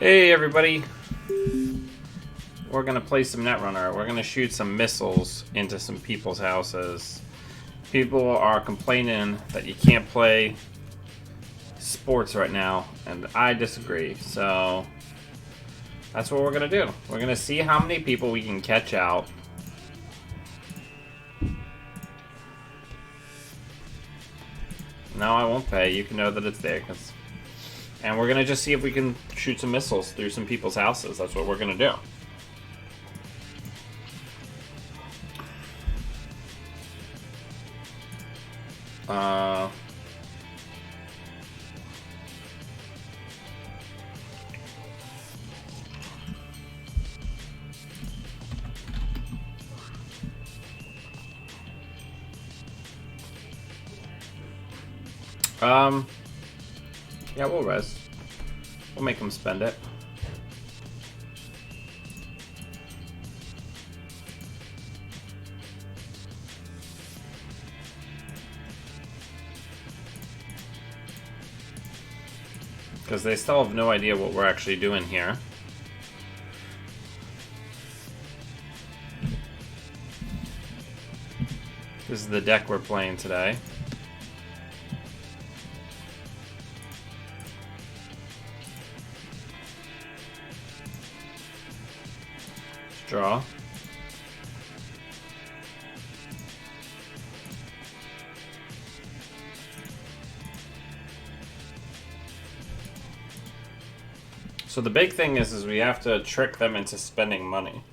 Hey everybody, we're gonna play some Netrunner. We're gonna shoot some missiles into some people's houses. People are complaining that you can't play sports right now, and I disagree. So that's what we're gonna do. We're gonna see how many people we can catch out. No, I won't pay. You can know that it's there, and we're gonna just see if we can shoot some missiles through some people's houses. That's what we're gonna do. Uh, yeah, we'll res. We'll make them spend it. Because they still have no idea what we're actually doing here. This is the deck we're playing today. Let's draw. So the big thing is we have to trick them into spending money.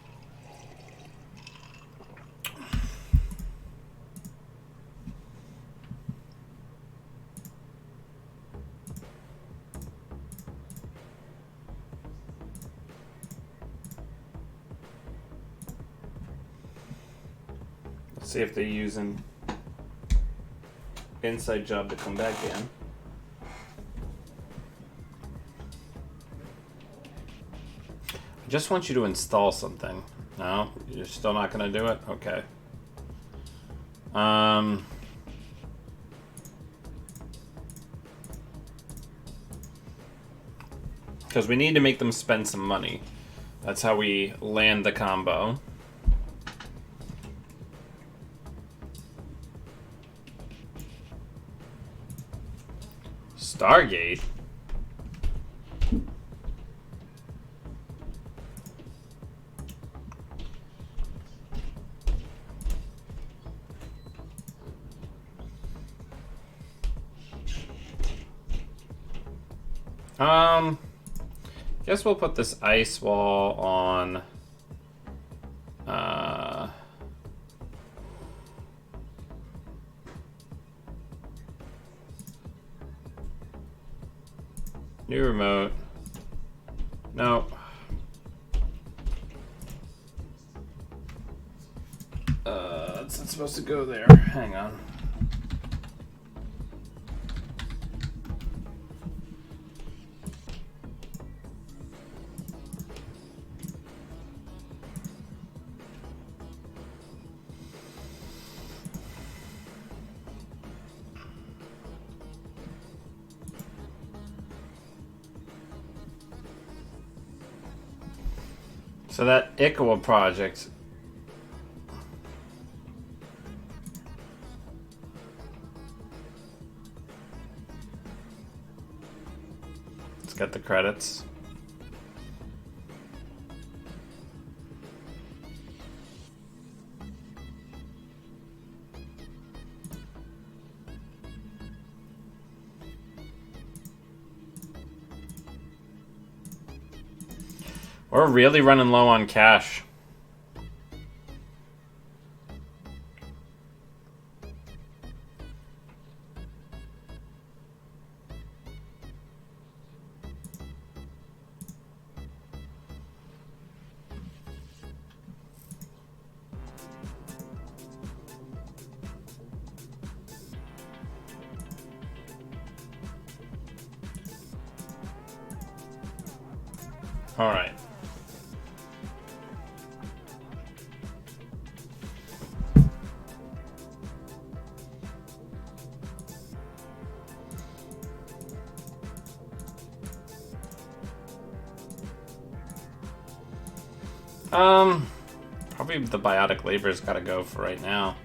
Let's see if they're using Inside Job to come back in. I just want you to install something. No, you're still not going to do it? Okay. Because we need to make them spend some money. That's how we land the combo. Stargate? Guess we'll put this ice wall on new remote. No. It's not supposed to go there. Hang on. So that Ikawa project. Let's get the credits. We're really running low on cash. All right. Probably the biotic labor's got to go for right now.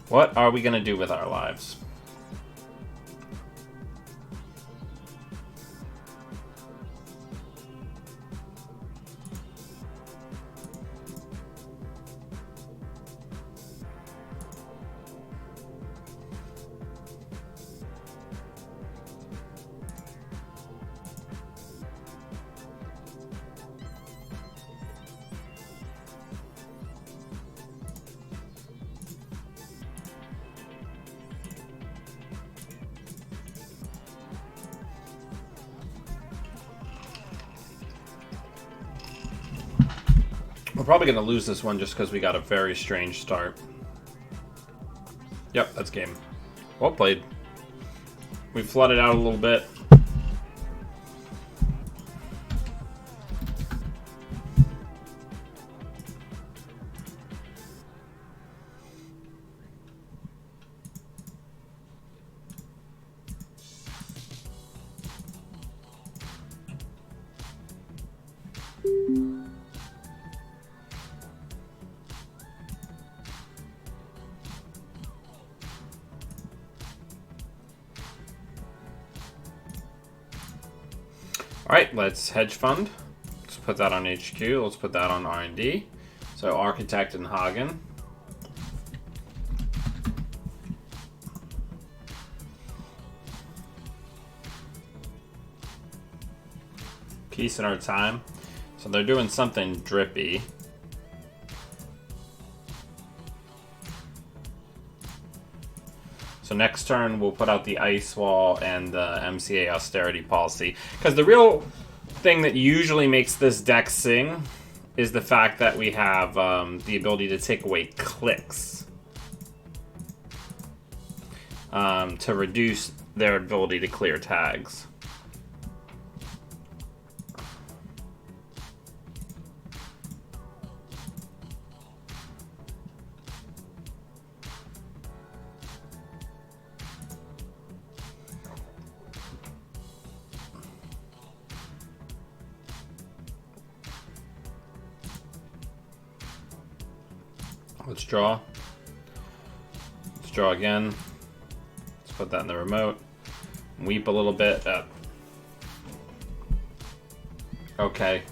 What are we gonna do with our lives? We're probably going to lose this one just because we got a very strange start. Yep, that's game. Well played. We flooded out a little bit. Alright, let's hedge fund. Let's put that on HQ. Let's put that on R&D. So Architect and Hagen. Peace in our time. So they're doing something drippy. So next turn, we'll put out the Ice Wall and the MCA Austerity Policy. Because the real thing that usually makes this deck sing is the fact that we have the ability to take away clicks. To reduce their ability to clear tags. Let's draw. Let's draw again. Let's put that in the remote. Weep a little bit. Okay.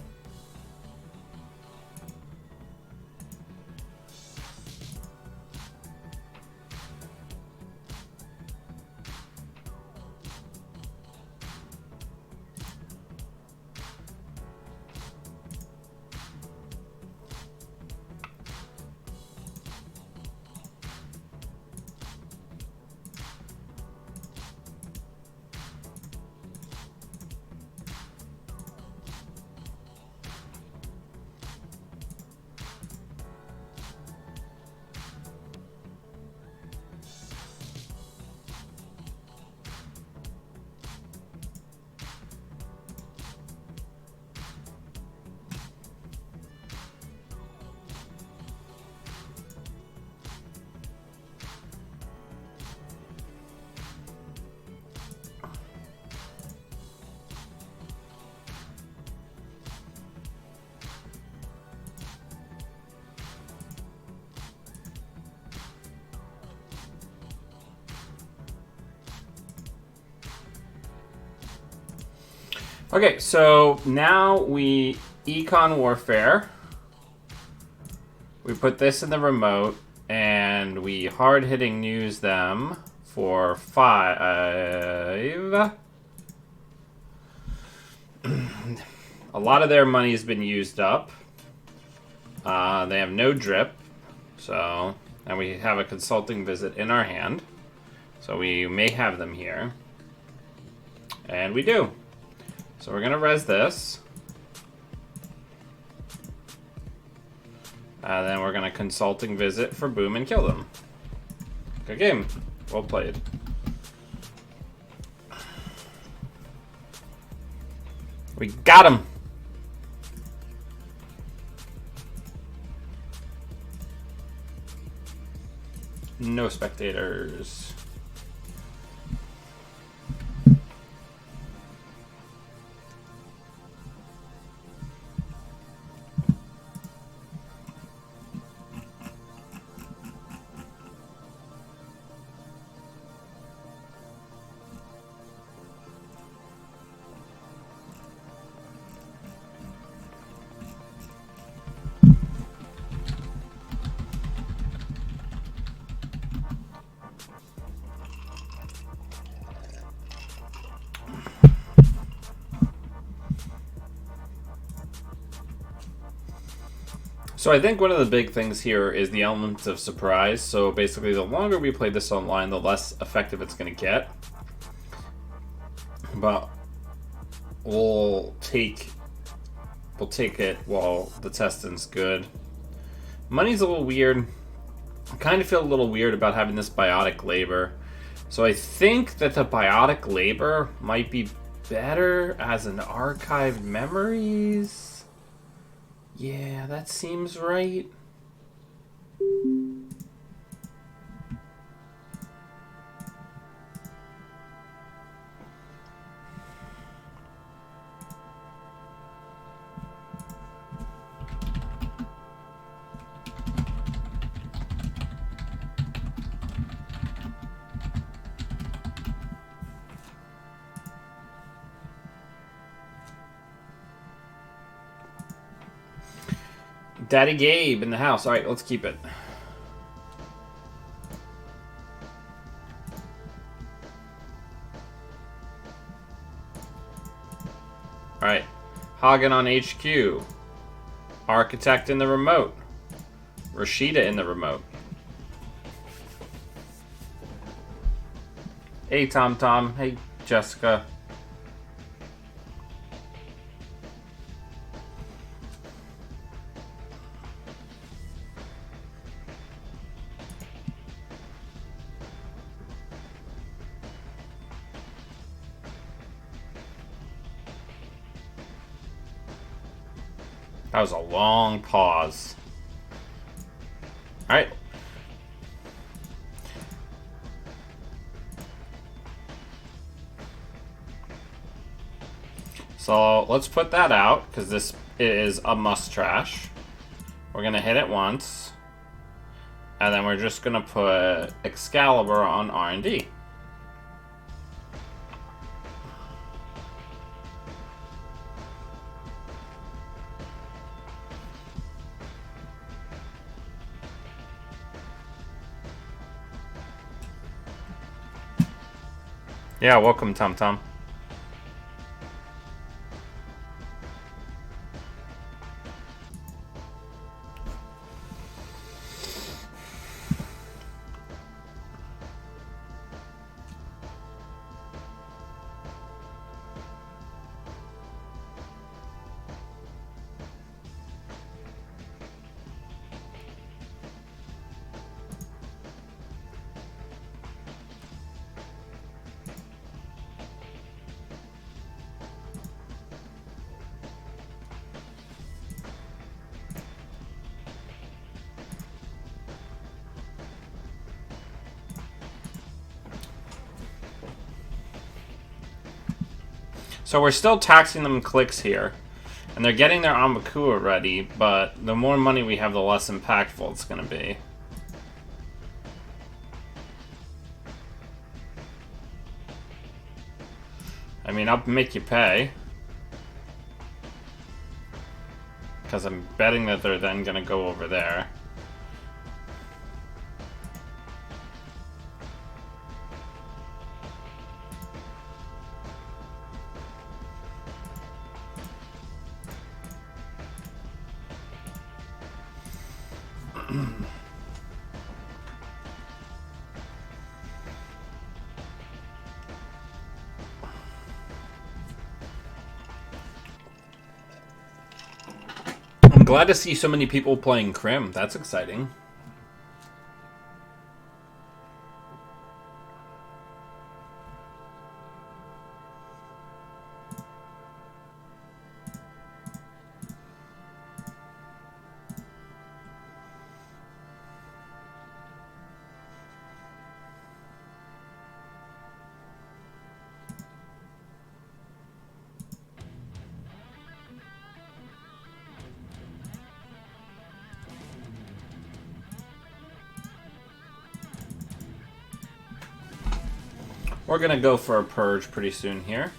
Okay, so now we Econ Warfare. We put this in the remote, and we hard-hitting news them for 5. A lot of their money has been used up. They have no drip, so, and we have a consulting visit in our hand, so we may have them here, and we do. So we're gonna res this, and then we're gonna consulting visit for boom and kill them. Good game, well played. We got him. No spectators. So I think one of the big things here is the element of surprise. So basically, the longer we play this online, the less effective it's going to get. But we'll take it while the testing's good. Money's a little weird. I kind of feel a little weird about having this biotic labor. So I think that the biotic labor might be better as an archived memories. Yeah, that seems right. Daddy Gabe in the house. All right, let's keep it. All right, Hagen on HQ. Architect in the remote. Rashida in the remote. Hey, Tom. Hey, Jessica. That was a long pause. All right. So let's put that out, because this is a must trash. We're going to hit it once. And then we're just going to put Excalibur on R&D. Yeah, welcome, Tom. So we're still taxing them clicks here. And they're getting their Amakua ready, but the more money we have, the less impactful it's going to be. I mean, I'll make you pay. Because I'm betting that they're then going to go over there. I'm glad to see so many people playing Crim. That's exciting. We're gonna go for a purge pretty soon here.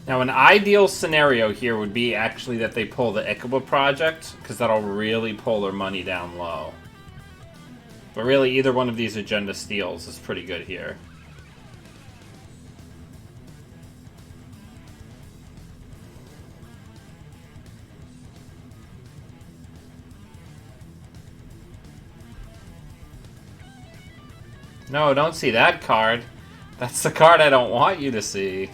Now, an ideal scenario here would be actually that they pull the Ikuba project, because that'll really pull their money down low. But really, either one of these agenda steals is pretty good here. No, don't see that card. That's the card I don't want you to see.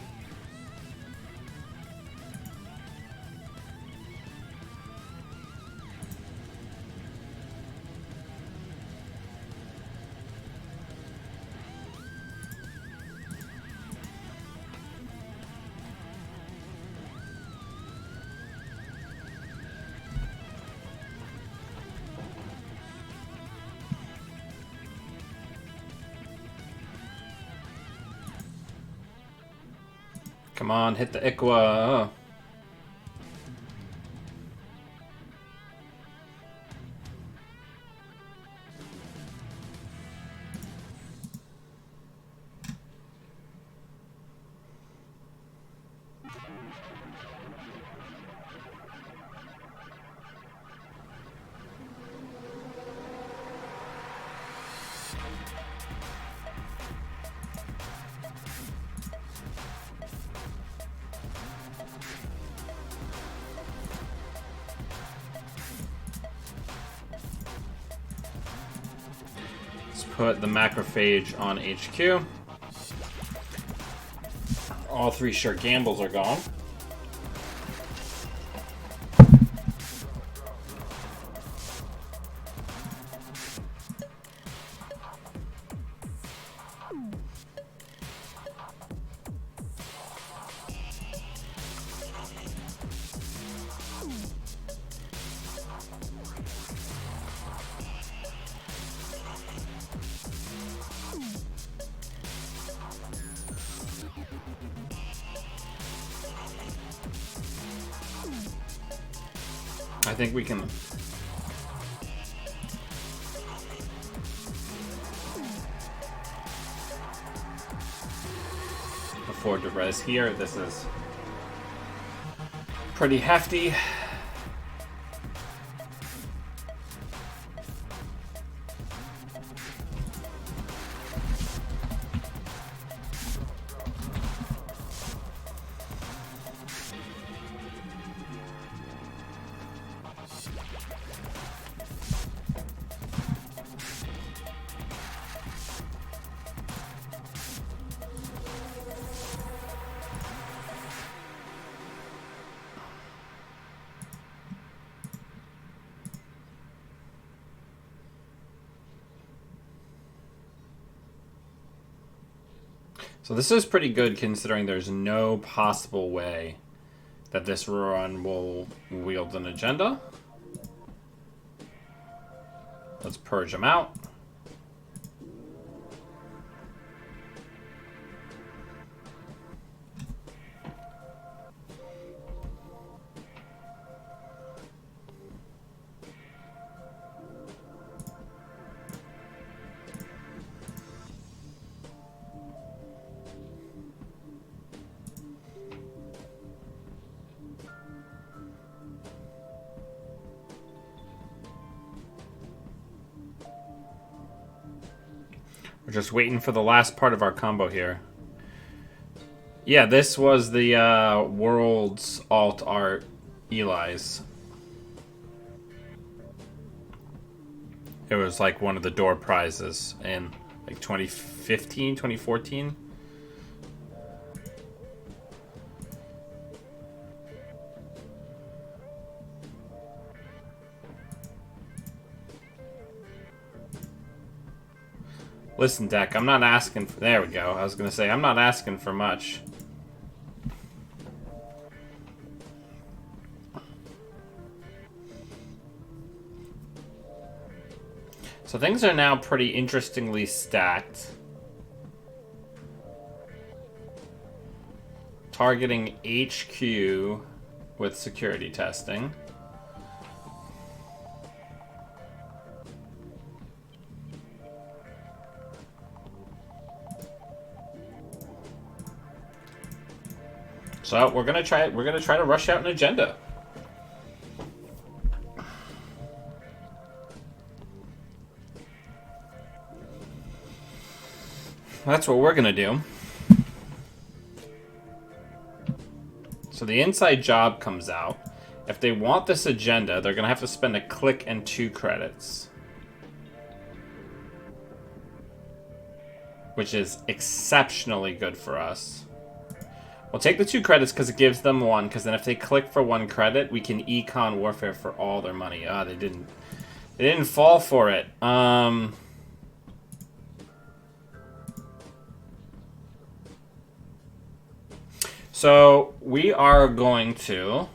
Come on, hit the Ikwa. Put the macrophage on HQ. All three sure gambles are gone. I think we can afford to res here. This is pretty hefty. So this is pretty good considering there's no possible way that this run will wield an agenda. Let's purge them out. We're just waiting for the last part of our combo here. Yeah, this was the World's Alt Art Eli's. It was like one of the door prizes in like 2015, 2014. Listen, deck, I'm not asking for... There we go. I was going to say, I'm not asking for much. So things are now pretty interestingly stacked. Targeting HQ with security testing. So we're gonna try to rush out an agenda. That's what we're gonna do. So the inside job comes out. If they want this agenda, they're gonna have to spend a click and 2 credits. Which is exceptionally good for us. We'll take the 2 credits because it gives them 1, because then if they click for 1 credit, we can econ warfare for all their money. Ah, they didn't fall for it. So we are going to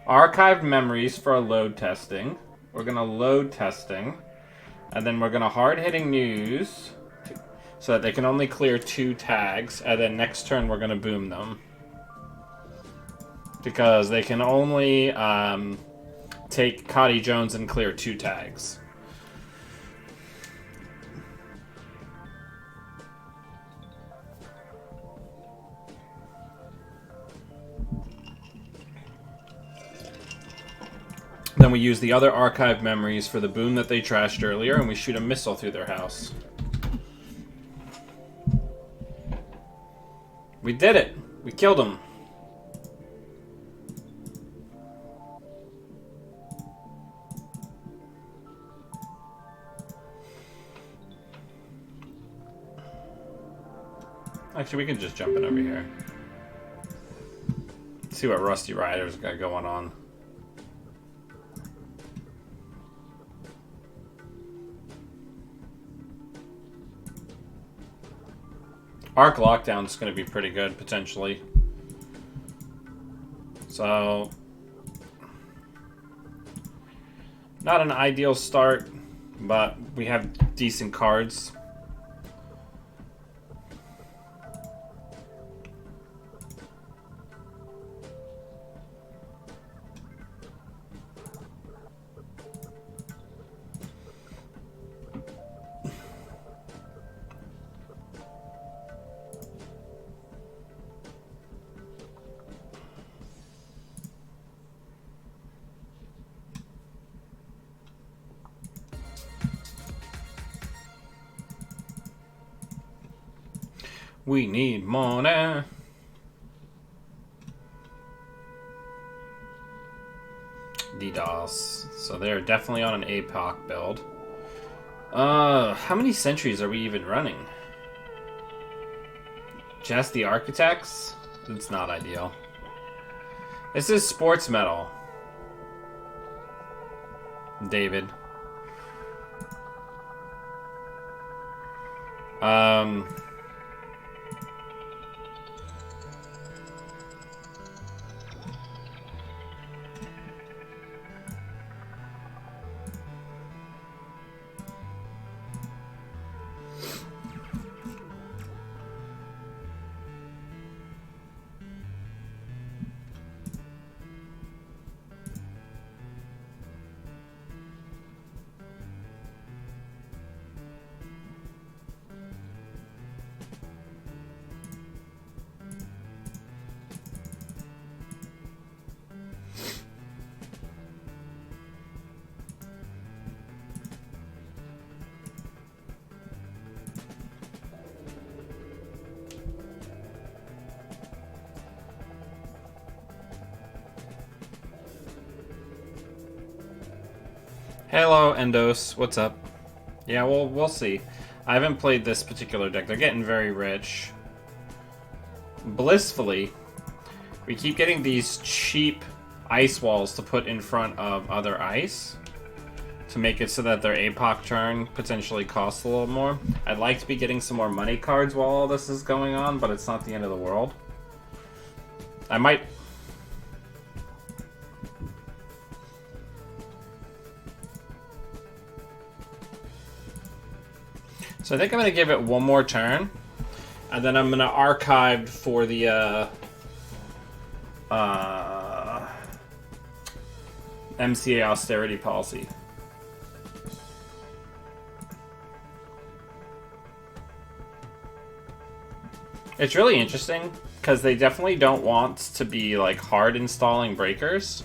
archive memories for load testing. We're gonna load testing, and then we're gonna hard-hitting news so that they can only clear 2 tags, and then next turn we're gonna boom them because they can only take Cotty Jones and clear 2 tags. Then we use the other archive memories for the boom that they trashed earlier, and we shoot a missile through their house. We did it! We killed him. Actually, we can just jump in over here. See what Rusty Rider's got going on. Arc Lockdown is going to be pretty good, potentially. So, not an ideal start, but we have decent cards. We need money. DDoS. So they're definitely on an APOC build. How many sentries are we even running? Just the Architects? It's not ideal. This is Sports Metal. David. Hello, Endos. What's up? Yeah, well, we'll see. I haven't played this particular deck. They're getting very rich. Blissfully, we keep getting these cheap ice walls to put in front of other ice to make it so that their APOC turn potentially costs a little more. I'd like to be getting some more money cards while all this is going on, but it's not the end of the world. I might... So I think I'm going to give it one more turn, and then I'm going to archive for the MCA austerity policy. It's really interesting, because they definitely don't want to be like hard installing breakers.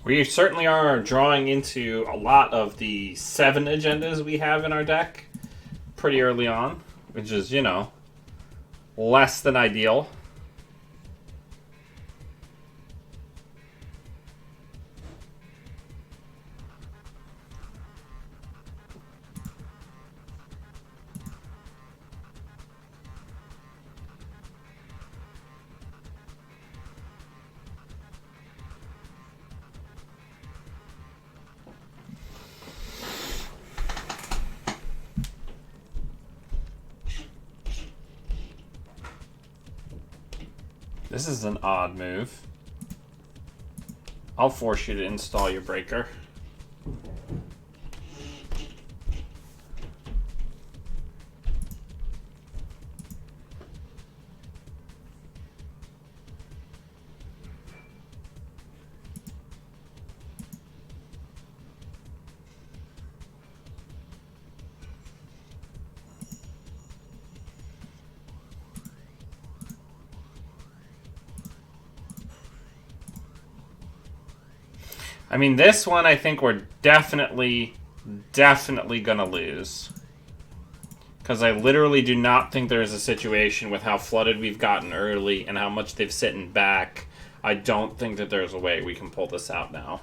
We certainly are drawing into a lot of the 7 agendas we have in our deck pretty early on, which is, you know, less than ideal. This is an odd move. I'll force you to install your breaker. I mean, this one I think we're definitely gonna lose. Because I literally do not think there is a situation with how flooded we've gotten early and how much they've sitting back. I don't think that there's a way we can pull this out now.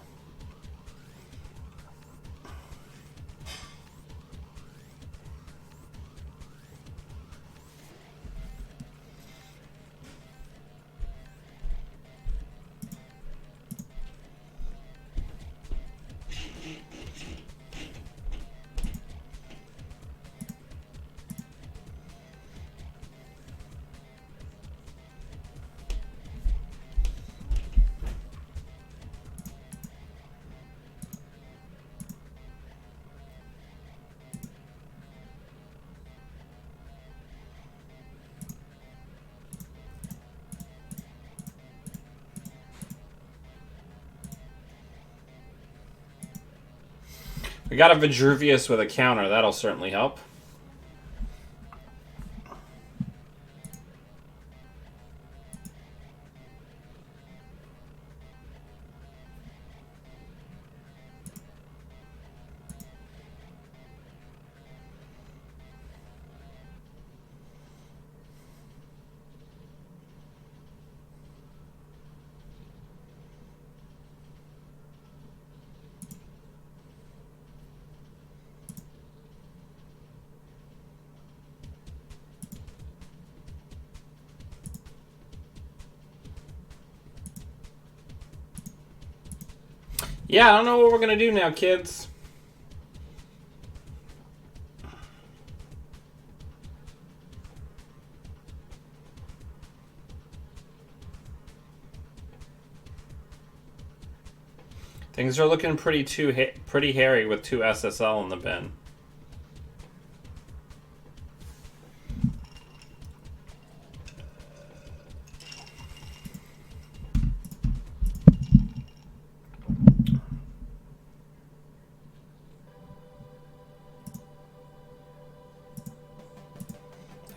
We got a Vitruvius with a counter. That'll certainly help. Yeah, I don't know what we're gonna do now, kids. Things are looking pretty hairy with 2 SSL in the bin.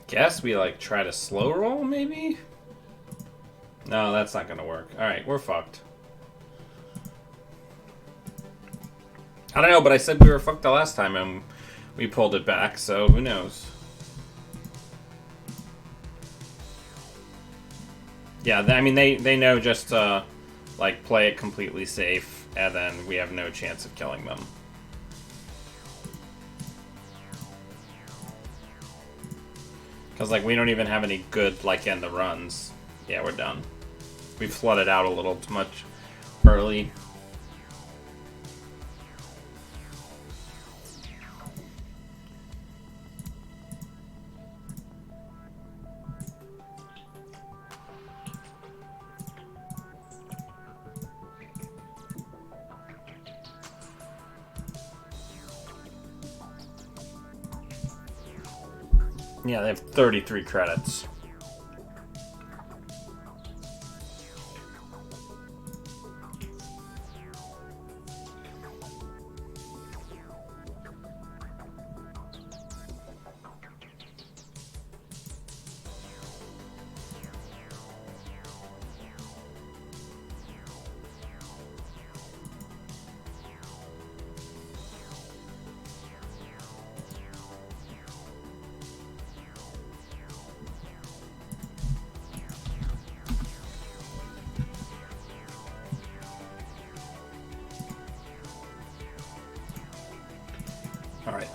Guess we like try to slow roll, maybe? No, that's not gonna work. Alright, we're fucked. I don't know, but I said we were fucked the last time and we pulled it back, so who knows? Yeah, I mean, they know just to, like, play it completely safe, and then we have no chance of killing them. Because, like, we don't even have any good, like, end the runs. Yeah, we're done. We flooded out a little too much early. Yeah, they have 33 credits.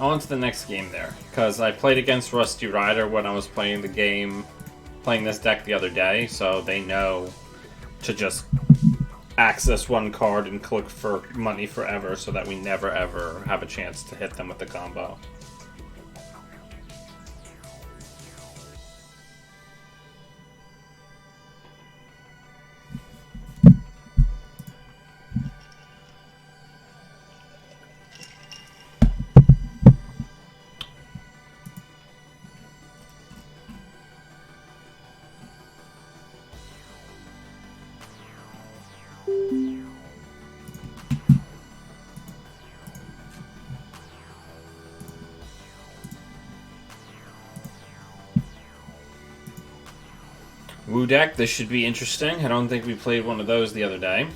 on to the next game there. Because I played against Rusty Rider when I was playing this deck the other day, so they know to just access one card and click for money forever so that we never ever have a chance to hit them with the combo. Wu deck, this should be interesting. I don't think we played one of those the other day.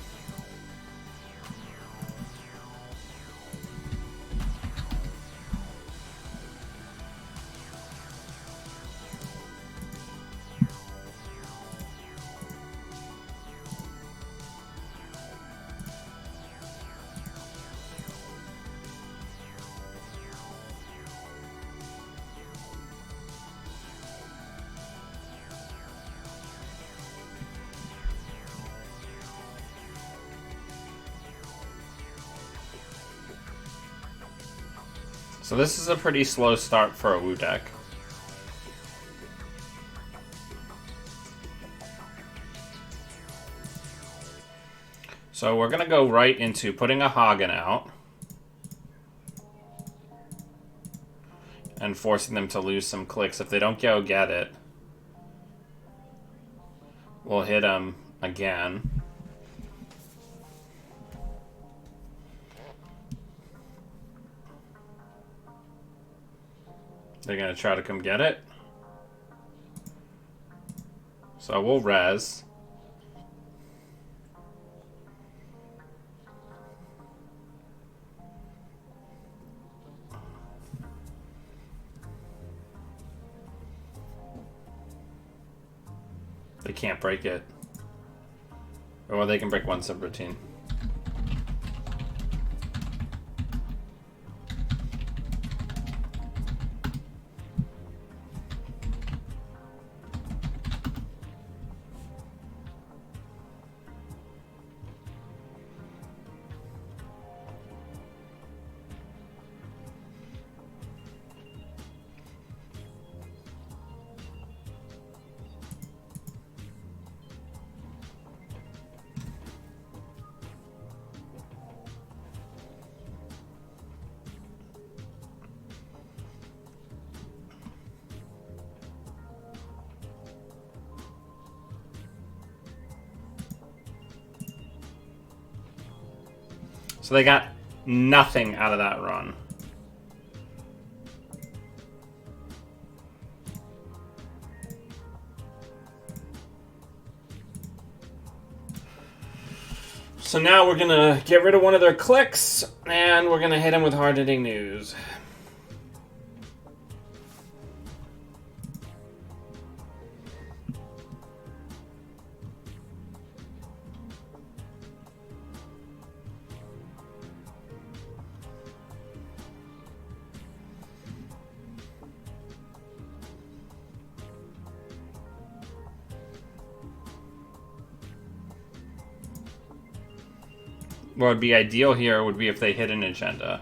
So this is a pretty slow start for a Wu deck. So we're going to go right into putting a Hagen out. And forcing them to lose some clicks. If they don't go get it, we'll hit them again. They're going to try to come get it. So we'll res. They can't break it. Or they can break one subroutine. So they got nothing out of that run. So now we're going to get rid of one of their clicks, and we're going to hit them with hard-hitting news. What would be ideal here would be if they hit an agenda.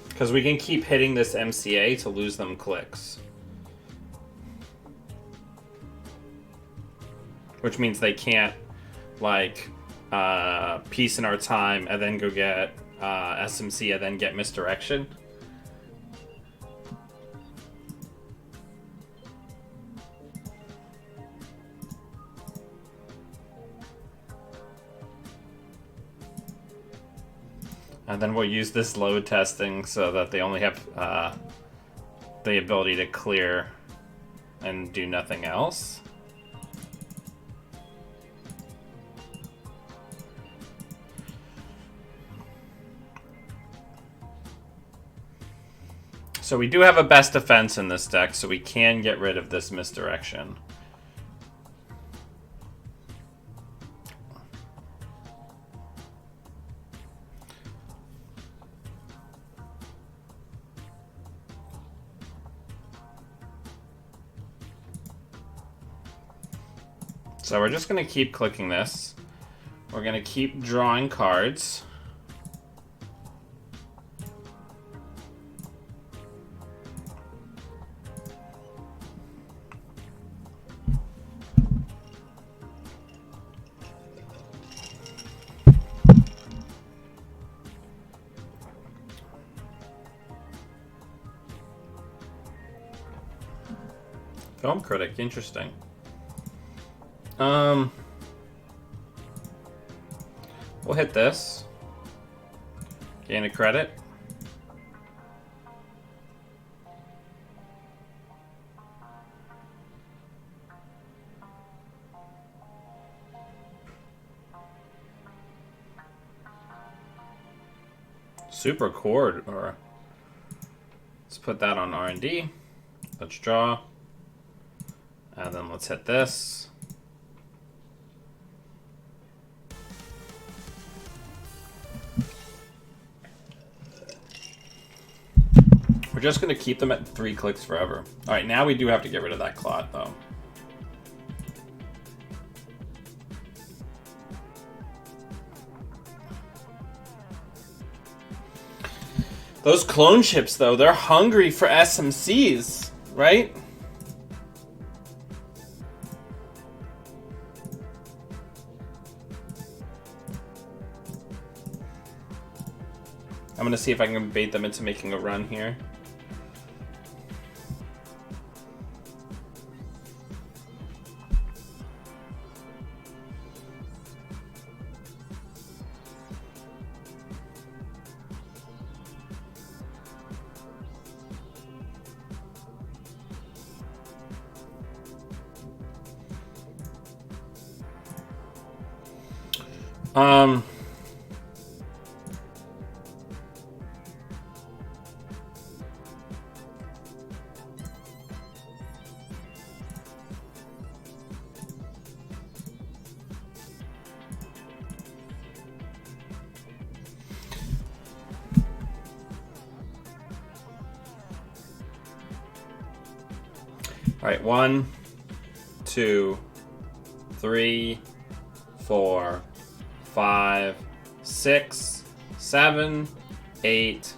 Because we can keep hitting this MCA to lose them clicks. Which means they can't, like, peace in our time and then go get SMC and then get misdirection. And then we'll use this load testing so that they only have the ability to clear and do nothing else. So we do have a best defense in this deck, so we can get rid of this misdirection. So we're just going to keep clicking this. We're going to keep drawing cards. Film critic, interesting. We'll hit this. Gain a credit. Super chord, or let's put that on R&D. Let's draw. And then let's hit this. We're just going to keep them at 3 clicks forever. Alright, now we do have to get rid of that clot, though. Those clone ships, though, they're hungry for SMCs, right? I'm gonna see if I can bait them into making a run here. All right, 1, 2, 3, 4, 5, 6, 7, 8,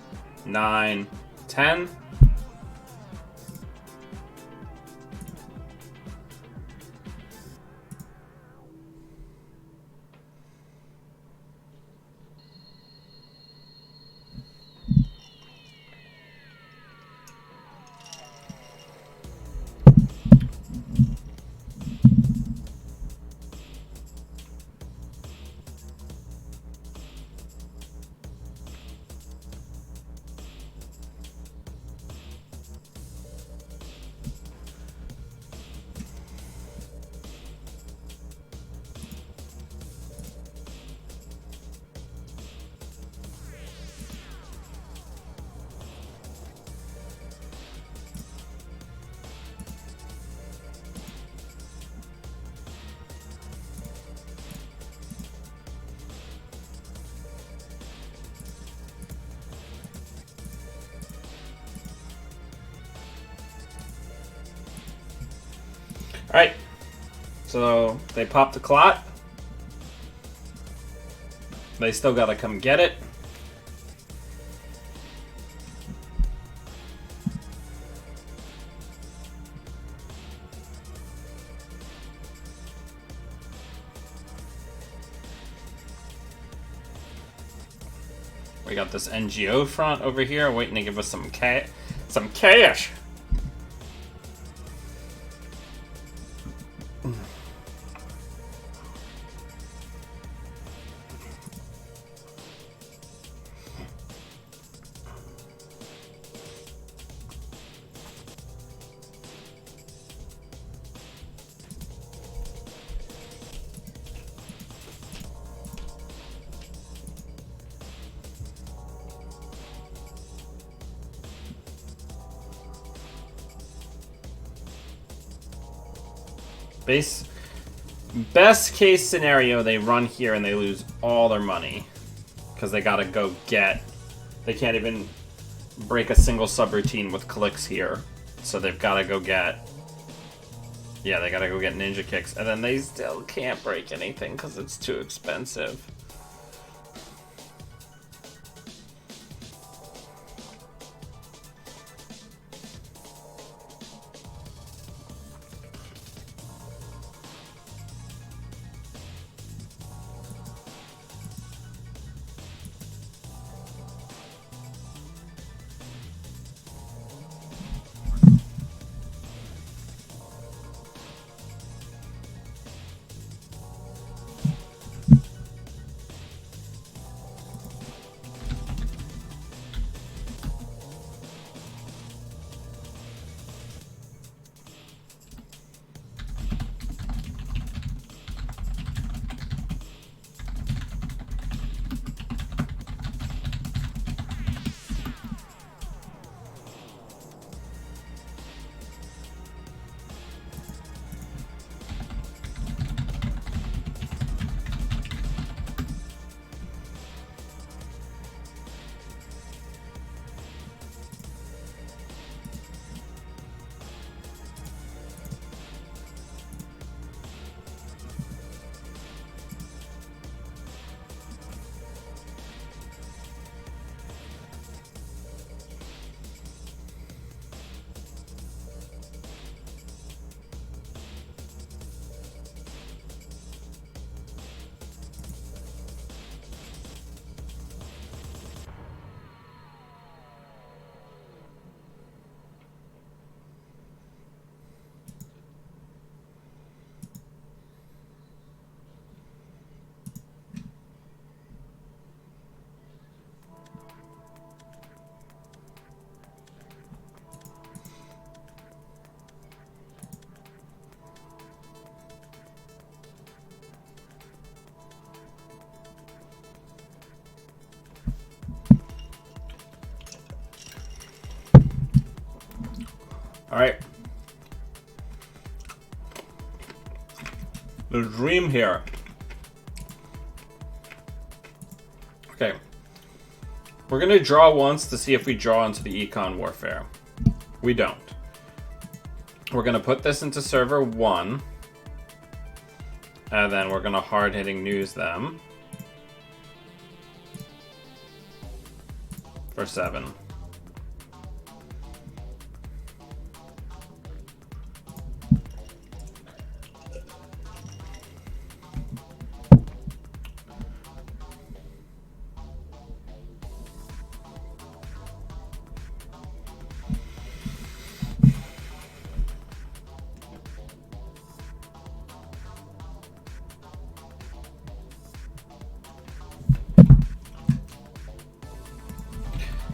9, 10. Alright, so they popped the clot. They still gotta come get it. We got this NGO front over here waiting to give us some cash. Best case scenario, they run here and they lose all their money. Because they gotta go get... They can't even break a single subroutine with clicks here. So they've gotta go get Yeah, they gotta go get ninja kicks, and then they still can't break anything because it's too expensive. Alright. The dream here. Okay. We're gonna draw once to see if we draw into the Econ Warfare. We don't. We're gonna put this into server 1. And then we're gonna hard-hitting news them. For 7.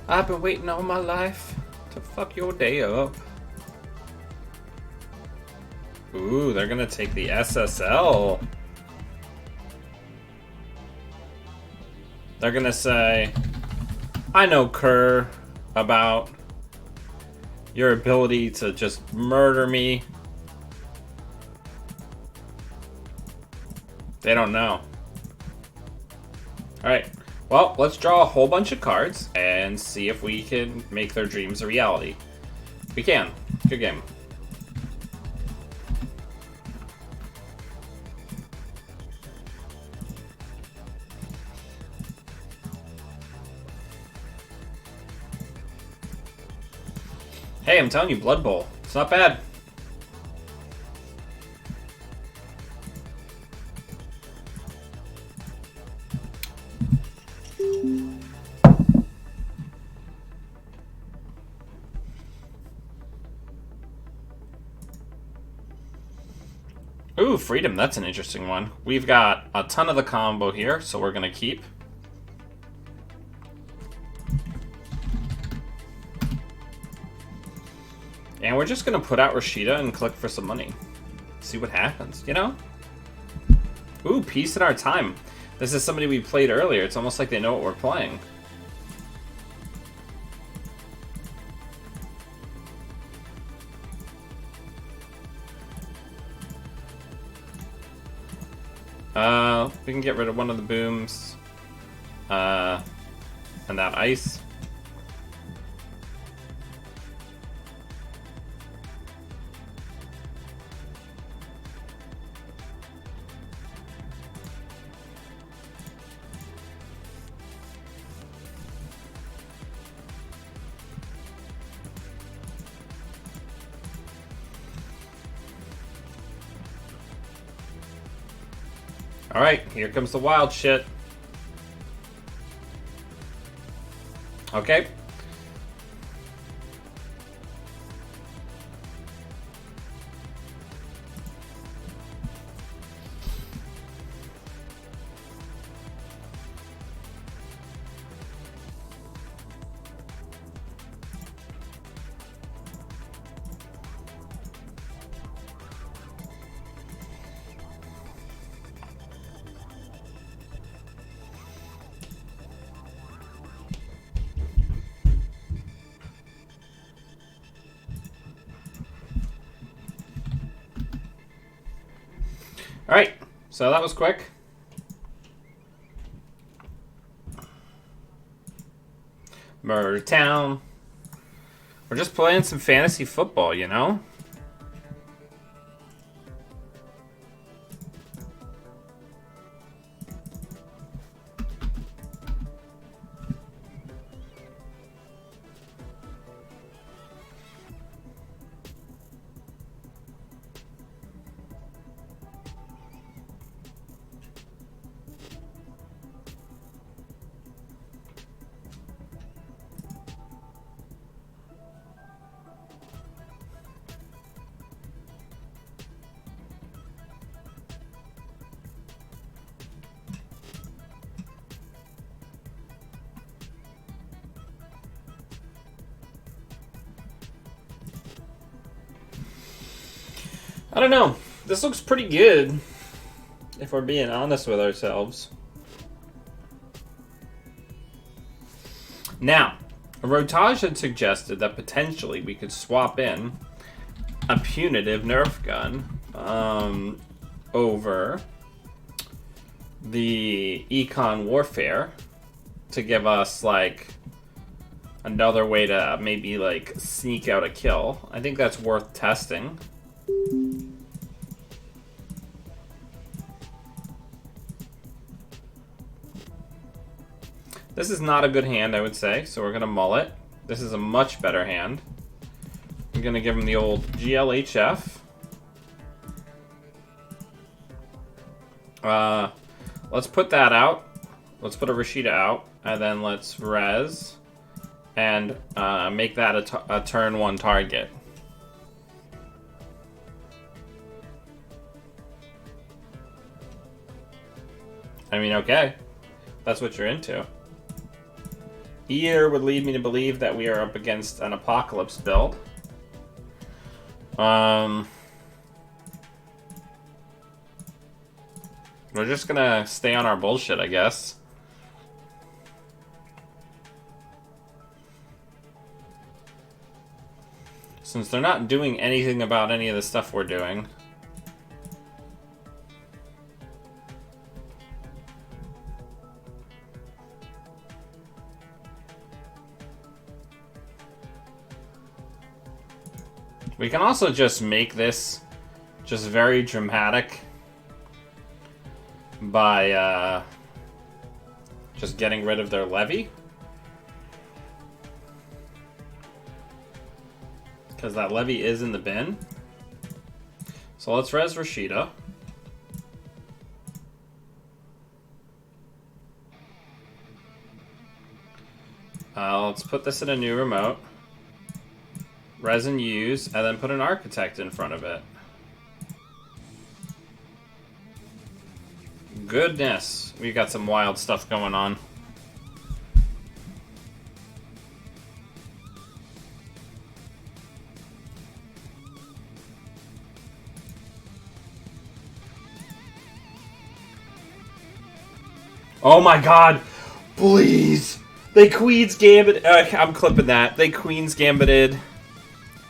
I've been waiting all my life to fuck your day up. Ooh, they're gonna take the SSL. They're gonna say, I know, Kerr, about your ability to just murder me. They don't know. Alright. Well, let's draw a whole bunch of cards and see if we can make their dreams a reality. We can. Good game. Hey, I'm telling you, Blood Bowl. It's not bad. Ooh, Freedom, that's an interesting one. We've got a ton of the combo here, so we're gonna keep. And we're just gonna put out Rashida and click for some money. See what happens, you know? Ooh, Peace in Our Time. This is somebody we played earlier. It's almost like they know what we're playing. We can get rid of one of the booms. And that ice. Alright, here comes the wild shit. Okay. Alright, so that was quick. Murder Town. We're just playing some fantasy football, you know? I don't know. This looks pretty good, if we're being honest with ourselves. Now, Rotage had suggested that potentially we could swap in a punitive Nerf gun over the Econ Warfare to give us, like, another way to maybe, like, sneak out a kill. I think that's worth testing. This is not a good hand, I would say, so we're going to mull it. This is a much better hand. I'm going to give him the old GLHF. Let's put that out. Let's put a Rashida out, and then let's res and make that a turn 1 target. I mean, okay. That's what you're into. Either would lead me to believe that we are up against an Apocalypse build. We're just gonna stay on our bullshit, I guess. Since they're not doing anything about any of the stuff we're doing. We can also just make this just very dramatic by just getting rid of their levy. Because that levy is in the bin. So let's res Rashida. Let's put this in a new remote. Res and use, and then put an architect in front of it. Goodness, we got some wild stuff going on. Oh my god! Please! They Queen's Gambit. I'm clipping that. They Queen's Gambited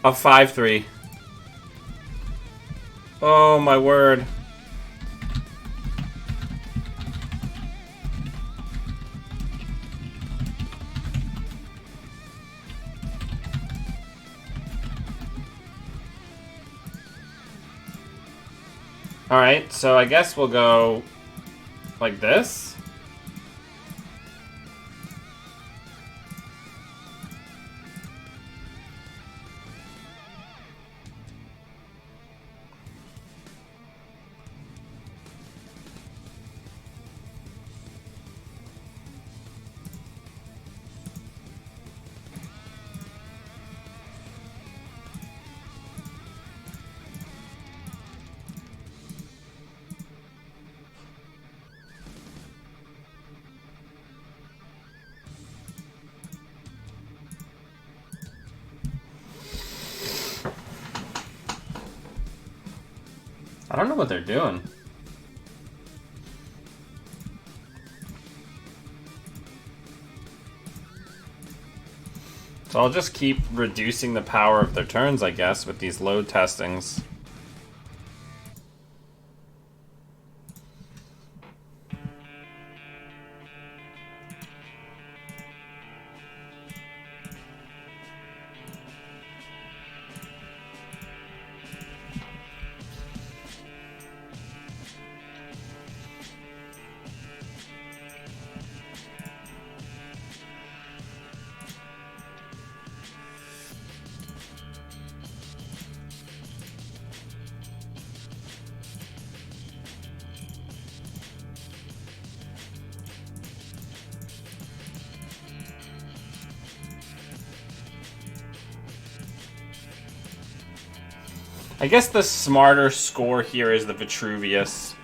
a 5-3. Oh my word. Alright, so I guess we'll go like this. I don't know what they're doing. So I'll just keep reducing the power of their turns, I guess, with these load testings. I guess the smarter score here is the Vitruvius.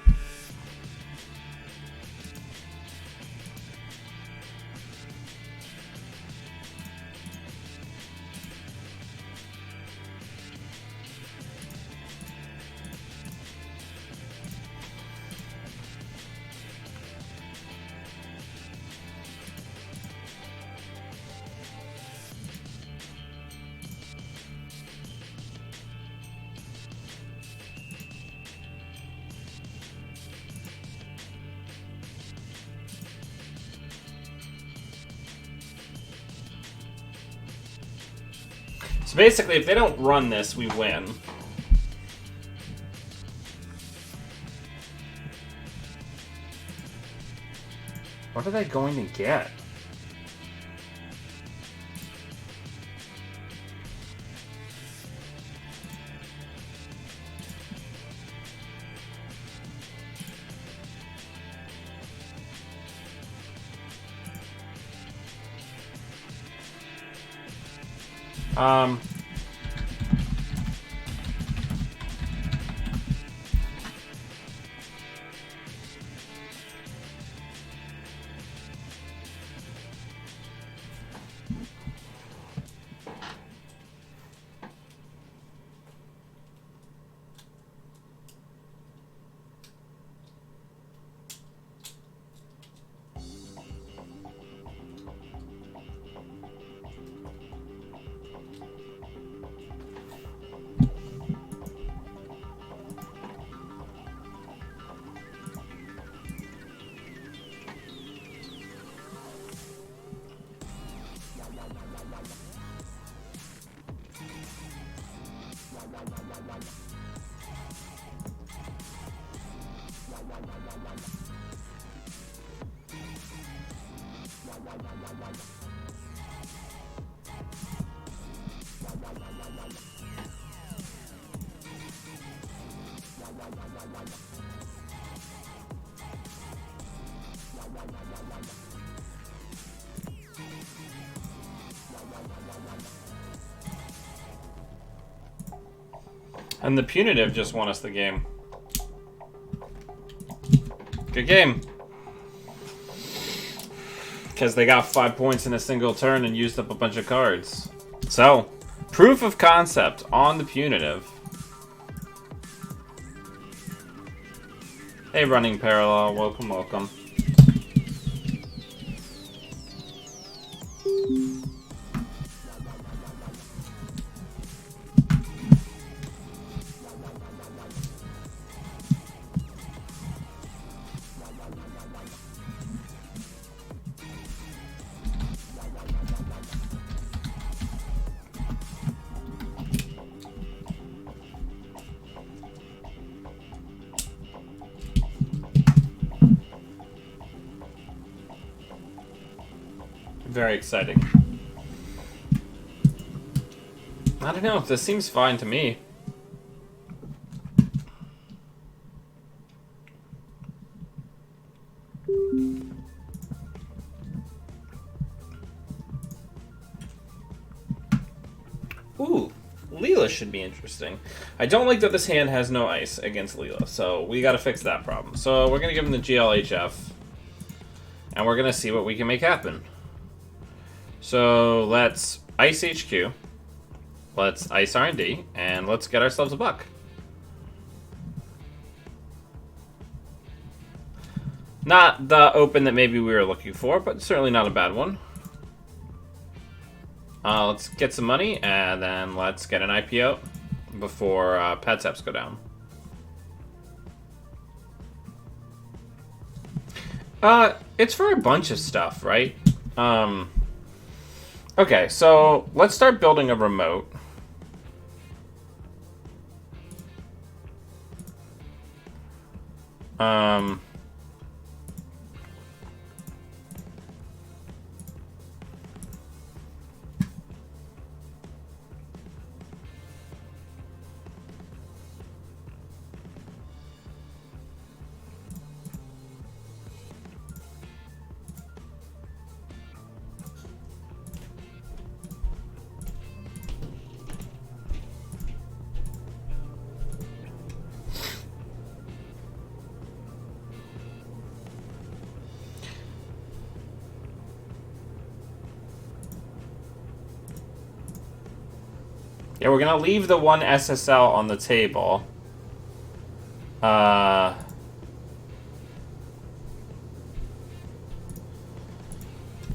So basically, if they don't run this, we win. What are they going to get? And the Punitive just won us the game. Good game. Because they got 5 points in a single turn and used up a bunch of cards. So, proof of concept on the Punitive. Hey, Running Parallel. Welcome, welcome. Very exciting. I don't know, this seems fine to me. Ooh, Leela should be interesting. I don't like that this hand has no ice against Leela, so we gotta fix that problem. So we're gonna give him the GLHF, and we're gonna see what we can make happen. So let's Ice HQ, let's Ice R&D, and let's get ourselves a buck. Not the open that maybe we were looking for, but certainly not a bad one. Let's get some money, and then let's get an IPO before PETSEPs go down. It's for a bunch of stuff, right? Okay, so let's start building a remote. Yeah, we're gonna leave the one SSL on the table.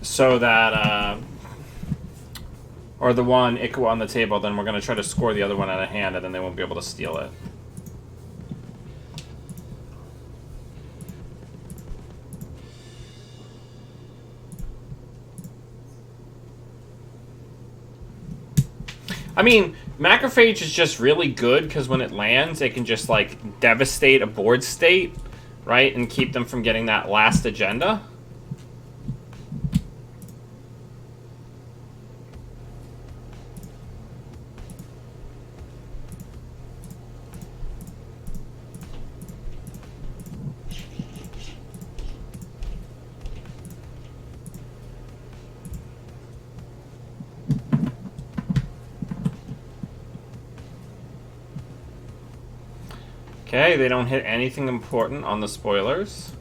So that, or the one IKEA on the table, then we're gonna try to score the other one out of hand, and then they won't be able to steal it. I mean, Macrophage is just really good because when it lands, it can just, like, devastate a board state, right? And keep them from getting that last agenda. Okay, they don't hit anything important on the spoilers.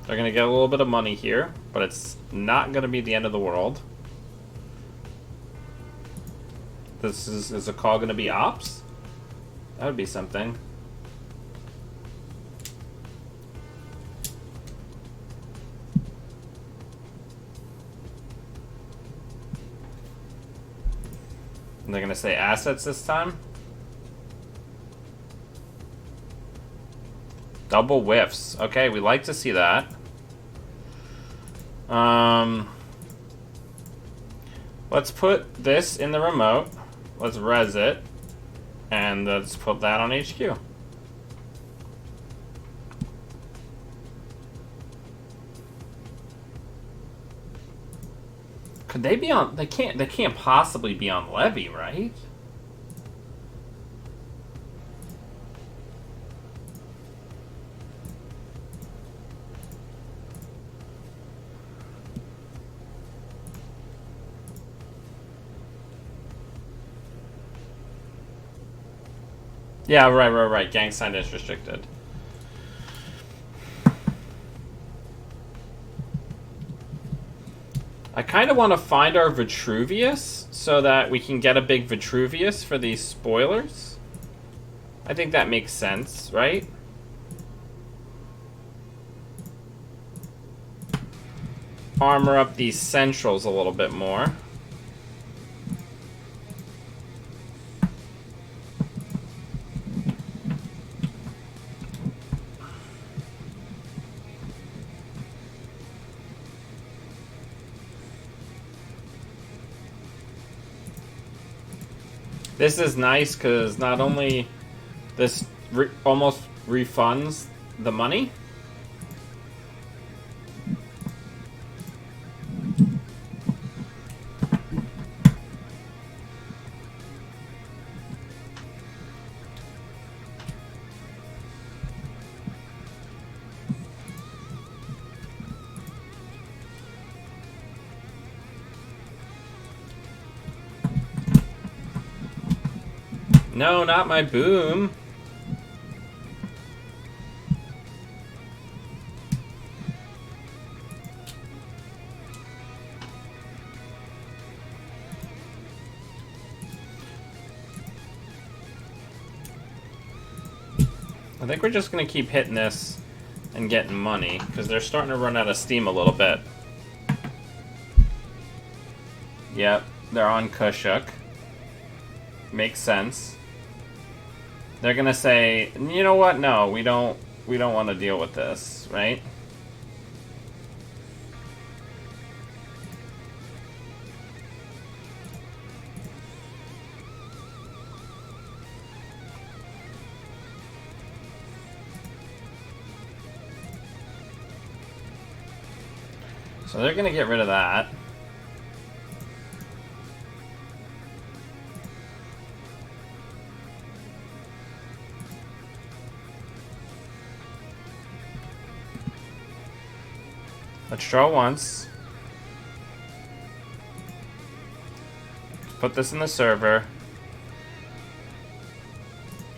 They're going to get a little bit of money here, but it's not going to be the end of the world. This is a call going to be ops? That would be something. And they're going to say assets this time. Double whiffs. Okay, we like to see that. Let's put this in the remote. Let's res it. And let's put that on HQ. Could they be on... They can't possibly be on Levy, right? Yeah, right. Gang signed is restricted. I kind of want to find our Vitruvius so that we can get a big Vitruvius for these spoilers. I think that makes sense, right? Armor up these centrals a little bit more. This is nice because not only this almost refunds the money. No, not my boom. I think we're just going to keep hitting this and getting money, because they're starting to run out of steam a little bit. Yep, they're on Kushuk. Makes sense. They're going to say, you know what? No, we don't want to deal with this, right? So they're going to get rid of that. Let's draw once. Put this in the server.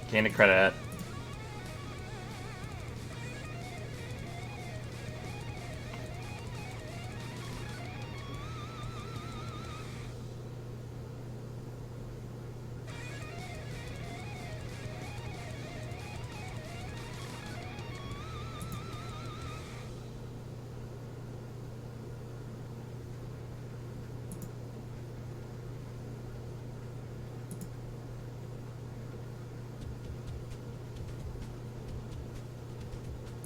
Gain a credit.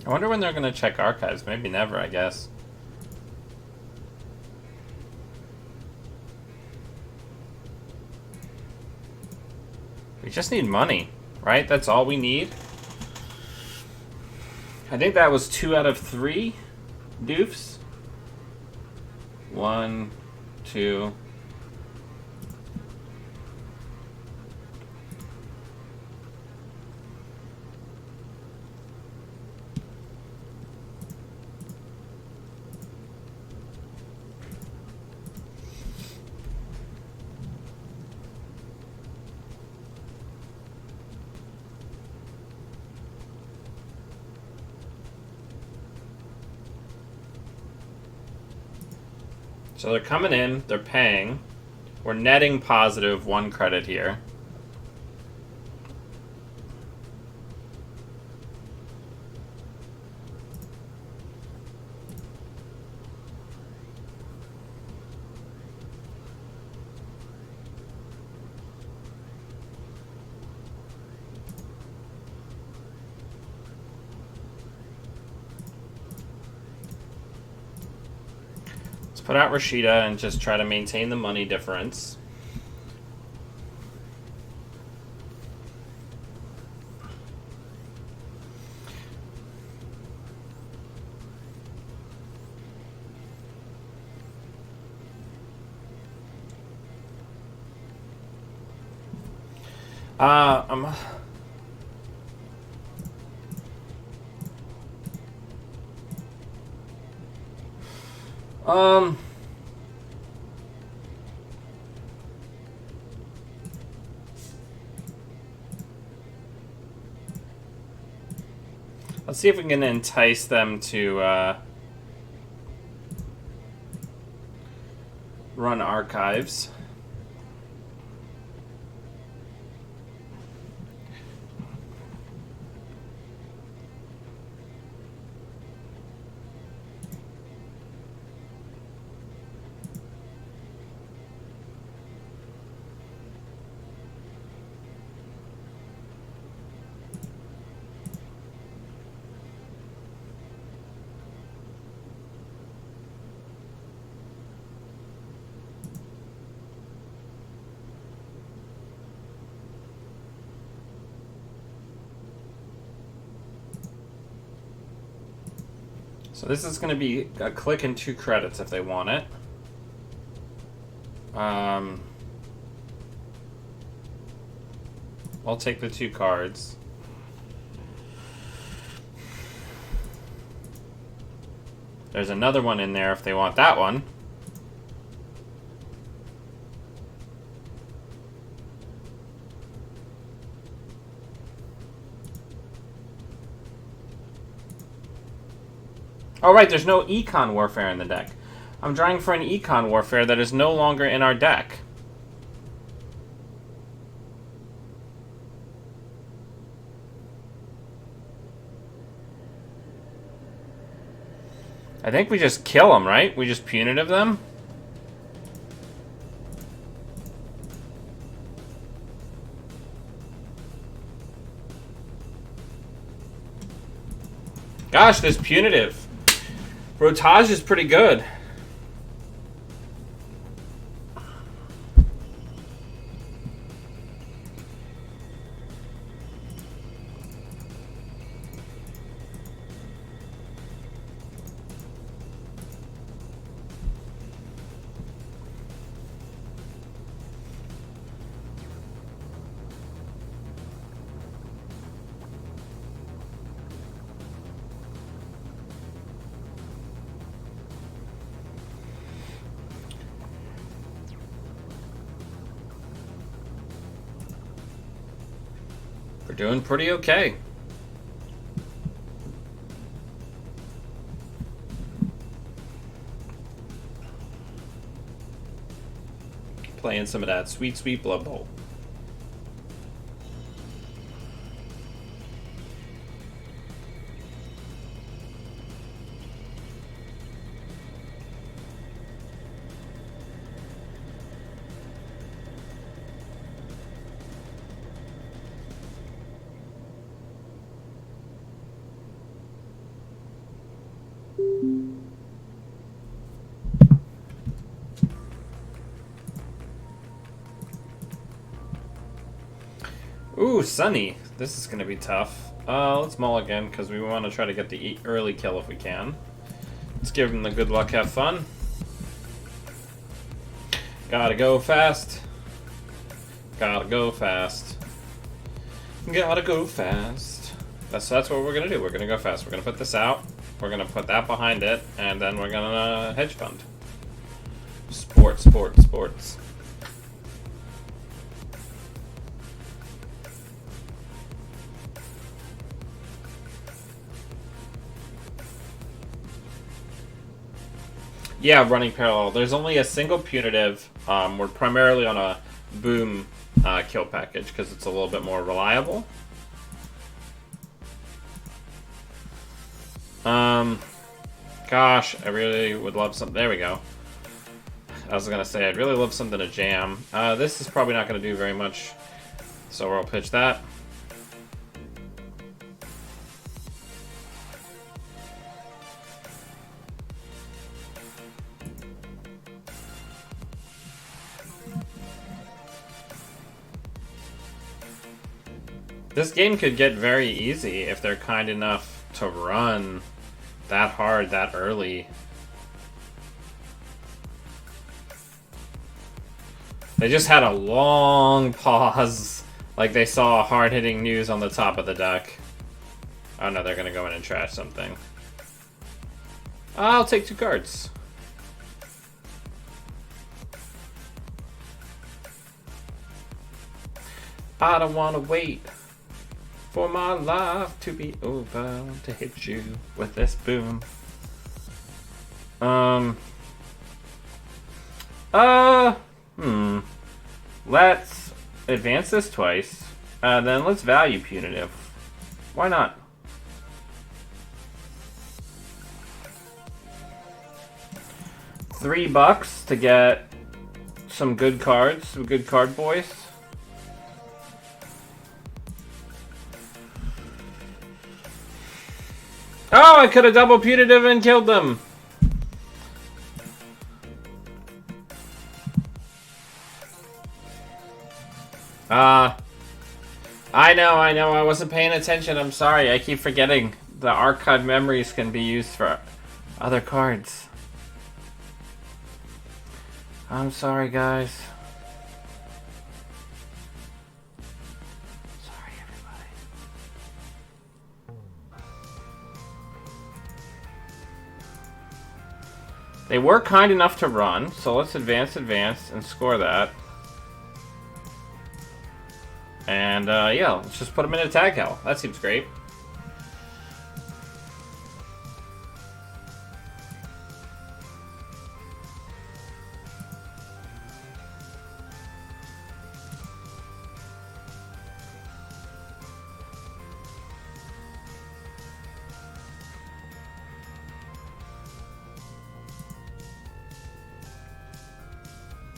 I wonder when they're going to check archives. Maybe never, I guess. We just need money, right? That's all we need. I think that was 2 out of 3 doofs. 1, 2. So they're coming in, they're paying. We're netting positive 1 credit here. Put out Rashida and just try to maintain the money difference. I'm... Let's see if we can entice them to run archives. So this is going to be a click and 2 credits if they want it. I'll take the 2 cards. There's another one in there if they want that one. Oh, right, there's no Econ Warfare in the deck. I'm drawing for an Econ Warfare that is no longer in our deck. I think we just kill them, right? We just punitive them? Gosh, this punitive. Rotage is pretty good. We're doing pretty okay. Playing some of that sweet, sweet Blood Bowl. Ooh, Sunny. This is going to be tough. Let's mull again, because we want to try to get the early kill if we can. Let's give him the good luck, have fun. Gotta go fast. Gotta go fast. Gotta go fast. That's what we're going to do. We're going to go fast. We're going to put this out. We're going to put that behind it. And then we're going to hedge fund. Sports, sports, sports. Yeah, running parallel. There's only a single punitive. We're primarily on a boom kill package because it's a little bit more reliable. Gosh, I really would love something. There we go. I was gonna say I'd really love something to jam. This is probably not gonna do very much, so we'll pitch that. This game could get very easy if they're kind enough to run that hard that early. They just had a long pause, like they saw hard-hitting news on the top of the deck. Oh no, they're gonna go in and trash something. I'll take 2 cards. I don't want to wait for my life to be over to hit you with this boom. Let's advance this twice. Then let's value punitive. Why not? $3 to get some good cards, some good card boys. Oh, I could have double punitive and killed them. I know, I wasn't paying attention. I'm sorry. I keep forgetting the archive memories can be used for other cards. I'm sorry, guys. Sorry, everybody. They were kind enough to run, so let's advance, and score that. And, yeah, let's just put them in a tag hell. That seems great.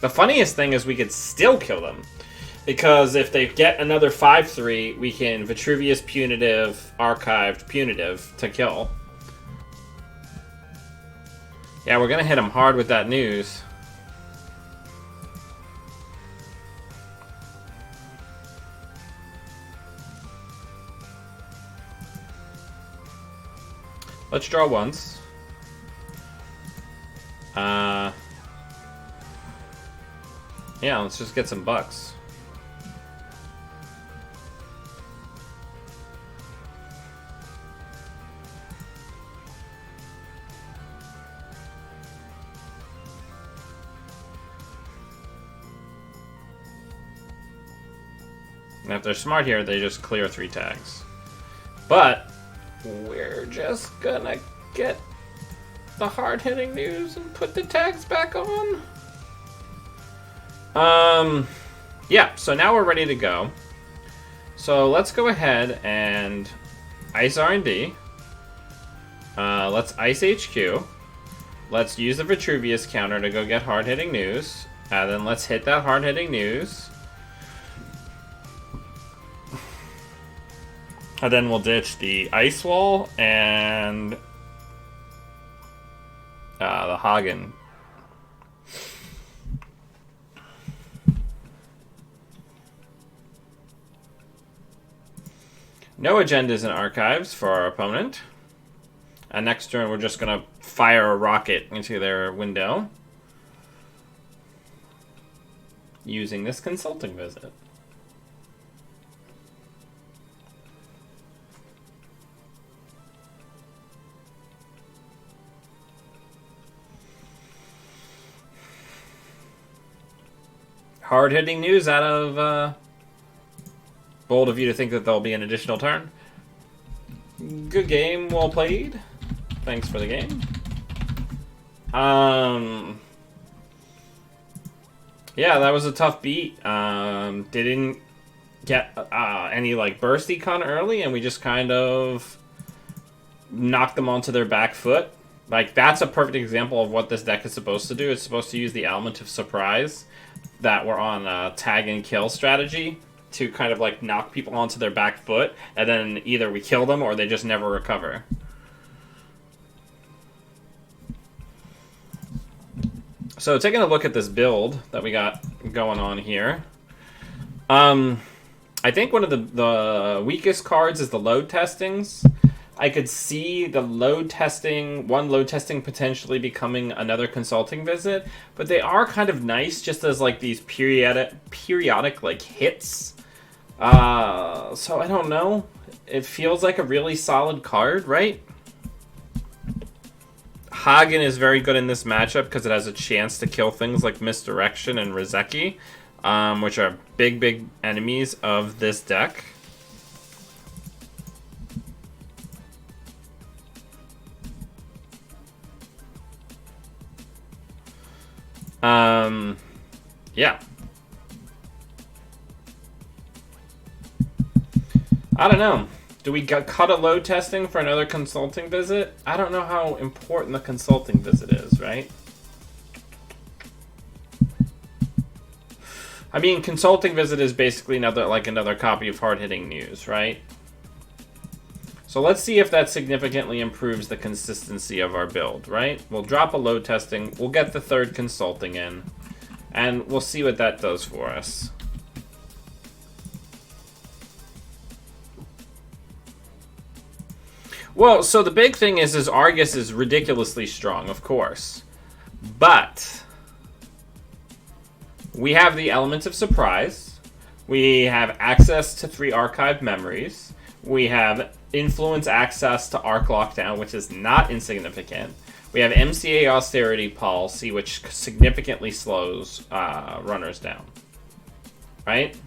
The funniest thing is we could still kill them. Because if they get another 5-3, we can Vitruvius Punitive, Archived Punitive to kill. Yeah, we're going to hit them hard with that news. Let's draw once. Yeah, let's just get some bucks. And if they're smart here, they just clear 3 tags. But we're just gonna get the hard-hitting news and put the tags back on. Yeah, so now we're ready to go. So let's go ahead and ice R&D. Let's ice HQ. Let's use the Vitruvius counter to go get hard-hitting news. Then let's hit that hard-hitting news. And then we'll ditch the Ice Wall and the Hagen. No agendas and archives for our opponent. And next turn we're just going to fire a rocket into their window. Using this consulting visit. Hard-hitting news out of... bold of you to think that there'll be an additional turn. Good game, well played. Thanks for the game. Yeah, that was a tough beat. Didn't get any like burst econ early, and we just kind of knocked them onto their back foot. Like, that's a perfect example of what this deck is supposed to do. It's supposed to use the element of surprise that we're on tag and kill strategy to kind of like knock people onto their back foot, and then either we kill them or they just never recover. So taking a look at this build that we got going on here, I think one of the weakest cards is the load testings. I could see the load testing potentially becoming another consulting visit, but they are kind of nice just as like these periodic like hits. So I don't know. It feels like a really solid card, right? Hagen is very good in this matchup because it has a chance to kill things like Misdirection and Rizeki, which are big enemies of this deck. Yeah. I don't know. Do we cut a load testing for another consulting visit? I don't know how important the consulting visit is, right? I mean, consulting visit is basically another copy of hard-hitting news, right? So let's see if that significantly improves the consistency of our build, right? We'll drop a load testing, we'll get the third consulting in, and we'll see what that does for us. Well, so the big thing is Argus is ridiculously strong, of course. But we have the element of surprise. We have access to 3 archived memories. We have influence access to Arc Lockdown, which is not insignificant. We have MCA Austerity Policy, which significantly slows runners down. Right?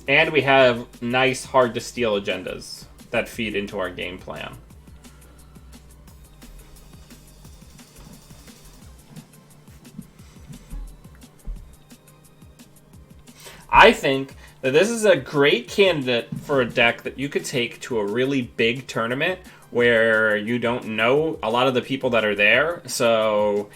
And we have nice, hard-to-steal agendas that feed into our game plan. I think This is a great candidate for a deck that you could take to a really big tournament where you don't know a lot of the people that are there. So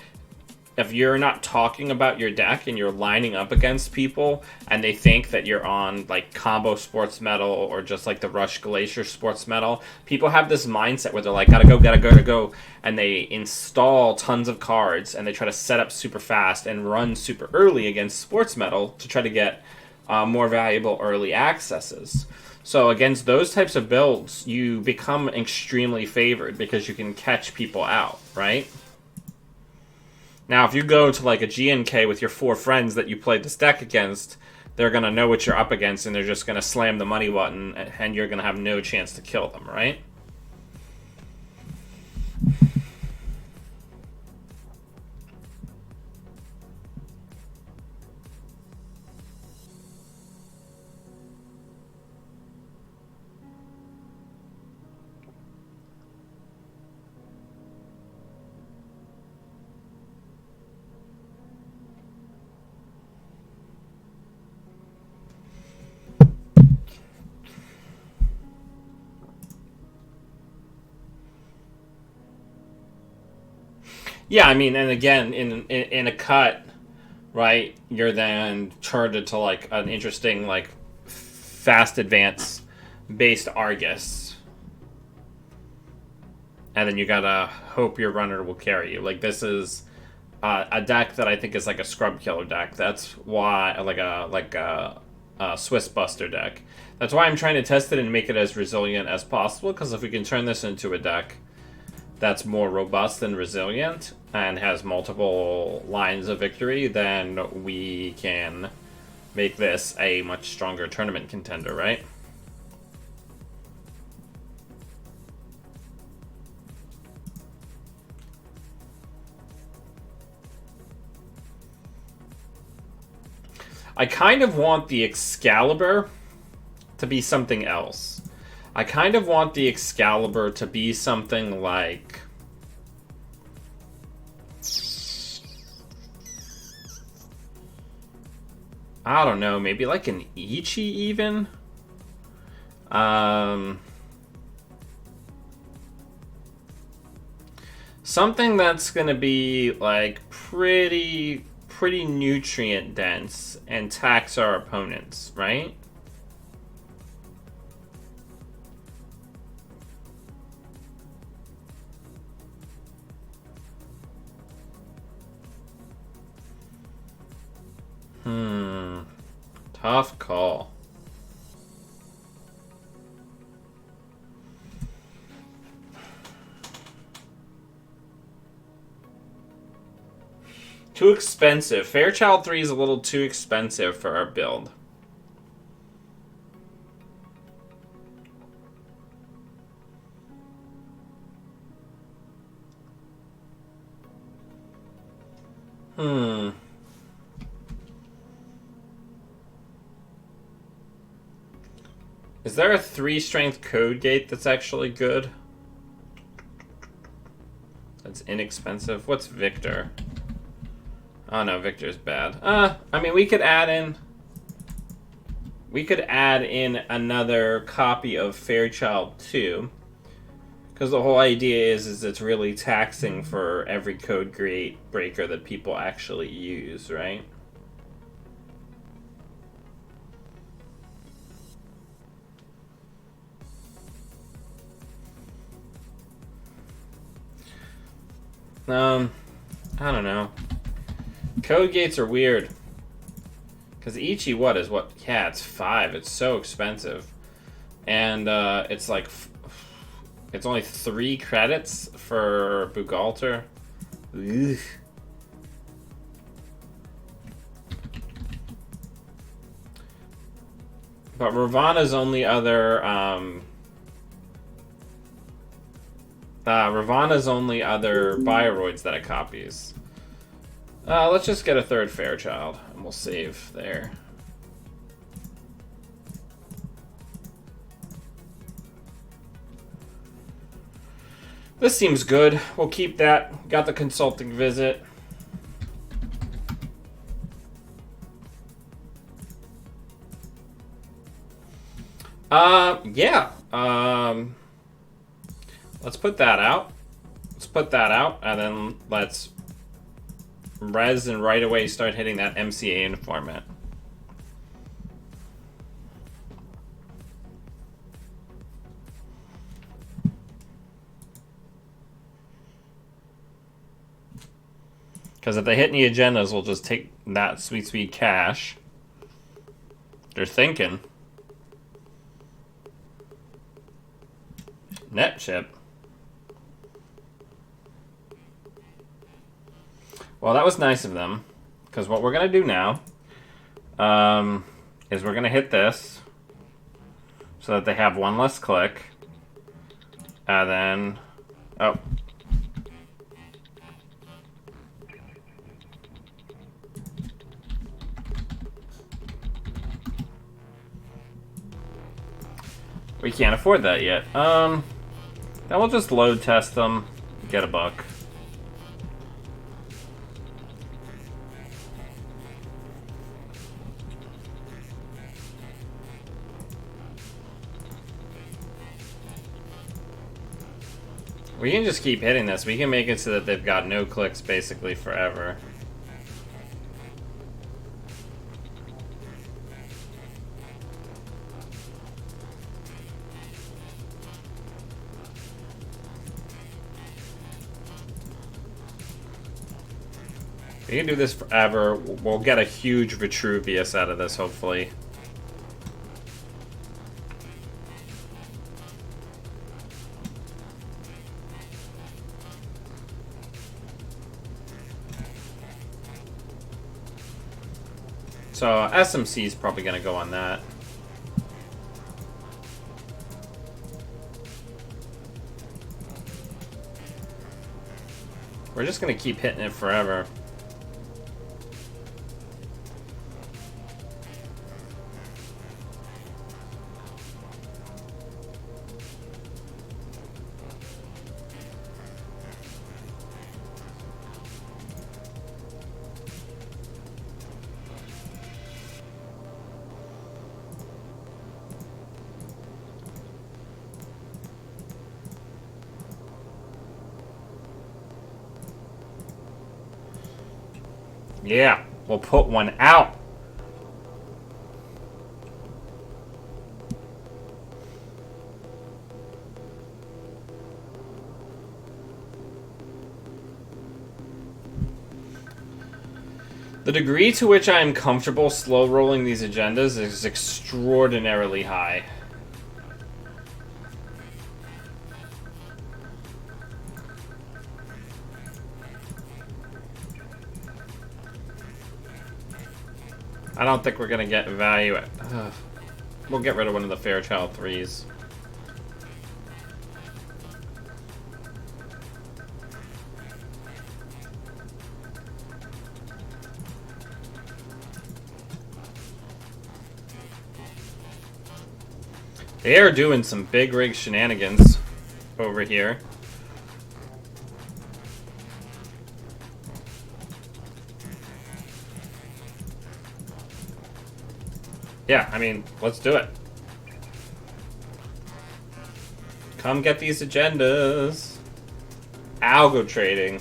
if you're not talking about your deck and you're lining up against people and they think that you're on like Combo Sports Metal or just like the Rush Glacier Sports Metal, people have this mindset where they're like, gotta go, and they install tons of cards and they try to set up super fast and run super early against Sports Metal to try to get more valuable early accesses. So against those types of builds, you become extremely favored because you can catch people out, right? Now, if you go to like a GNK with your 4 friends that you played this deck against, they're going to know what you're up against and they're just going to slam the money button and you're going to have no chance to kill them, right? Yeah, I mean, and again, in a cut, right, you're then charted to like an interesting like fast advance based Argus, and then you gotta hope your runner will carry you. Like this is a deck that I think is like a scrub killer deck. That's why like a Swiss Buster deck. That's why I'm trying to test it and make it as resilient as possible. Because if we can turn this into a deck that's more robust and resilient and has multiple lines of victory, then we can make this a much stronger tournament contender, right? I kind of want the Excalibur to be something else. I kind of want the Excalibur to be something like... I don't know, maybe like an Ichi even? Something that's going to be like pretty nutrient dense and tax our opponents, right? Tough call. Too expensive. Fairchild 3 is a little too expensive for our build. Is there a 3-strength code gate that's actually good? That's inexpensive. What's Victor? Oh no, Victor's bad. I mean, we could add in another copy of Fairchild 2. Because the whole idea is it's really taxing for every code gate breaker that people actually use, right? I don't know. Code gates are weird. Because Ichi, what? Yeah, it's 5. It's so expensive. And it's like... It's only 3 credits for Bugalter. Ugh. But Ravana's only other... Ravana's only other Bioroids that it copies. Let's just get a 3rd Fairchild, and we'll save there. This seems good. We'll keep that. Got the consulting visit. Yeah. Let's put that out. Let's put that out, and then let's res and right away start hitting that MCA informant. Because if they hit any agendas, we'll just take that sweet cash. They're thinking. Net chip. Well, that was nice of them. Because what we're going to do now is we're going to hit this so that they have one less click. And then... Oh. We can't afford that yet. Then we'll just load test them, get a buck. We can just keep hitting this. We can make it so that they've got no clicks basically forever. We can do this forever. We'll get a huge Vitruvius out of this, hopefully. So SMC is probably going to go on that. We're just going to keep hitting it forever. Yeah, we'll put one out. The degree to which I am comfortable slow rolling these agendas is extraordinarily high. I don't think we're gonna get value. We'll get rid of one of the Fairchild 3s. They are doing some big rig shenanigans over here. Yeah, I mean, let's do it. Come get these agendas. Algo trading.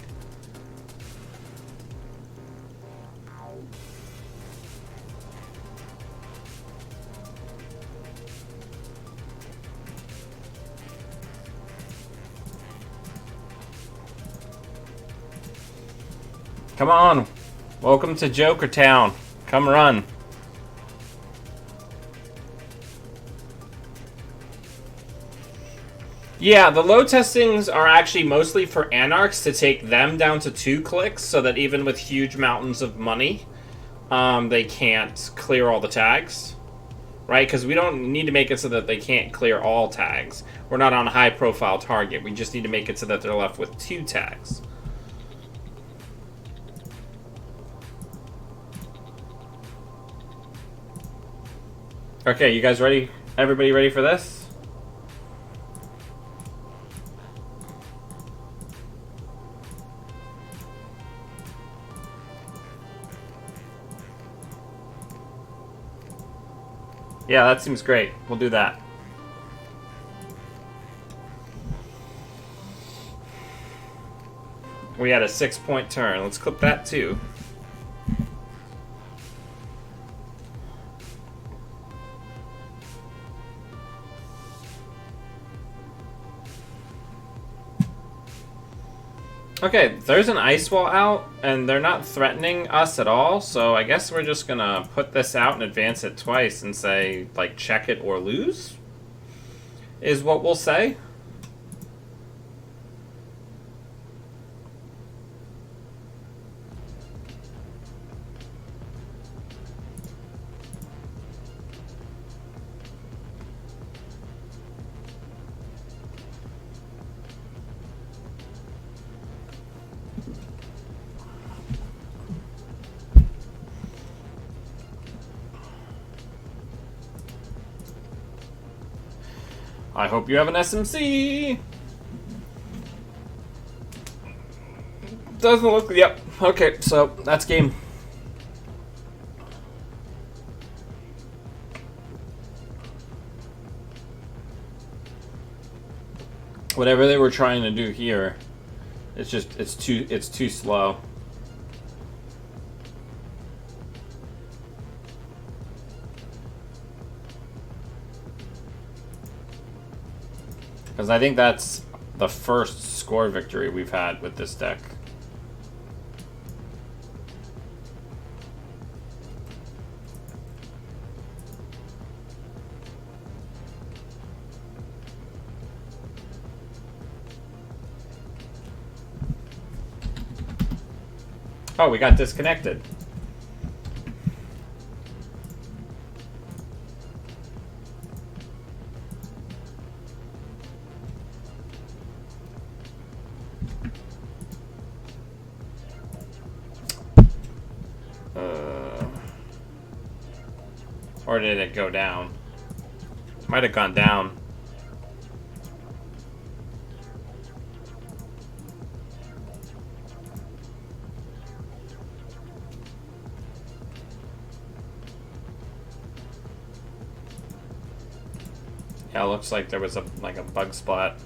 Come on. Welcome to Joker Town. Come run. Yeah, the load testings are actually mostly for Anarchs to take them down to 2 clicks so that even with huge mountains of money, they can't clear all the tags. Right? Because we don't need to make it so that they can't clear all tags. We're not on a high-profile target. We just need to make it so that they're left with 2 tags. Okay, you guys ready? Everybody ready for this? Yeah, that seems great. We'll do that. We had a 6-point turn. Let's clip that too. Okay, there's an ice wall out, and they're not threatening us at all, so I guess we're just gonna put this out and advance it twice and say, like, check it or lose? Is what we'll say. I hope you have an SMC. Doesn't look. Yep. Okay, so that's game. Whatever they were trying to do here, it's too slow. Because I think that's the first score victory we've had with this deck. Oh, we got disconnected. Or did it go down? Might have gone down. Yeah, it looks like there was a bug spot.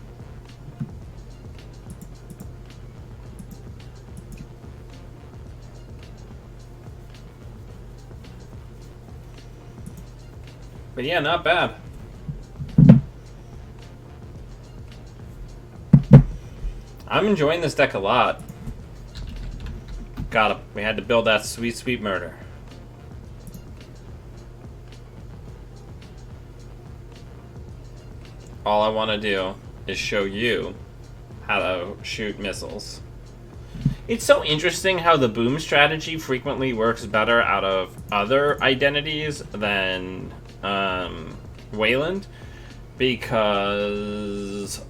But yeah, not bad. I'm enjoying this deck a lot. We had to build that sweet, sweet murder. All I want to do is show you how to shoot missiles. It's so interesting how the boom strategy frequently works better out of other identities than Wayland, because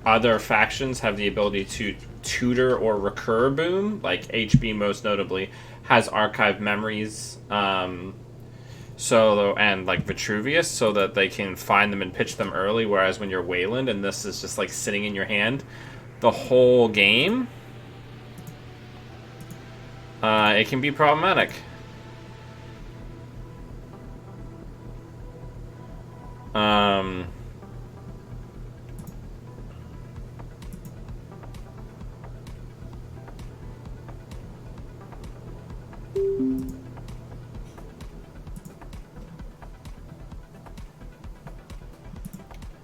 other factions have the ability to tutor or recur boom, like HB most notably has archive memories, and like Vitruvius, so that they can find them and pitch them early, whereas when you're Wayland and this is just like sitting in your hand the whole game, it can be problematic.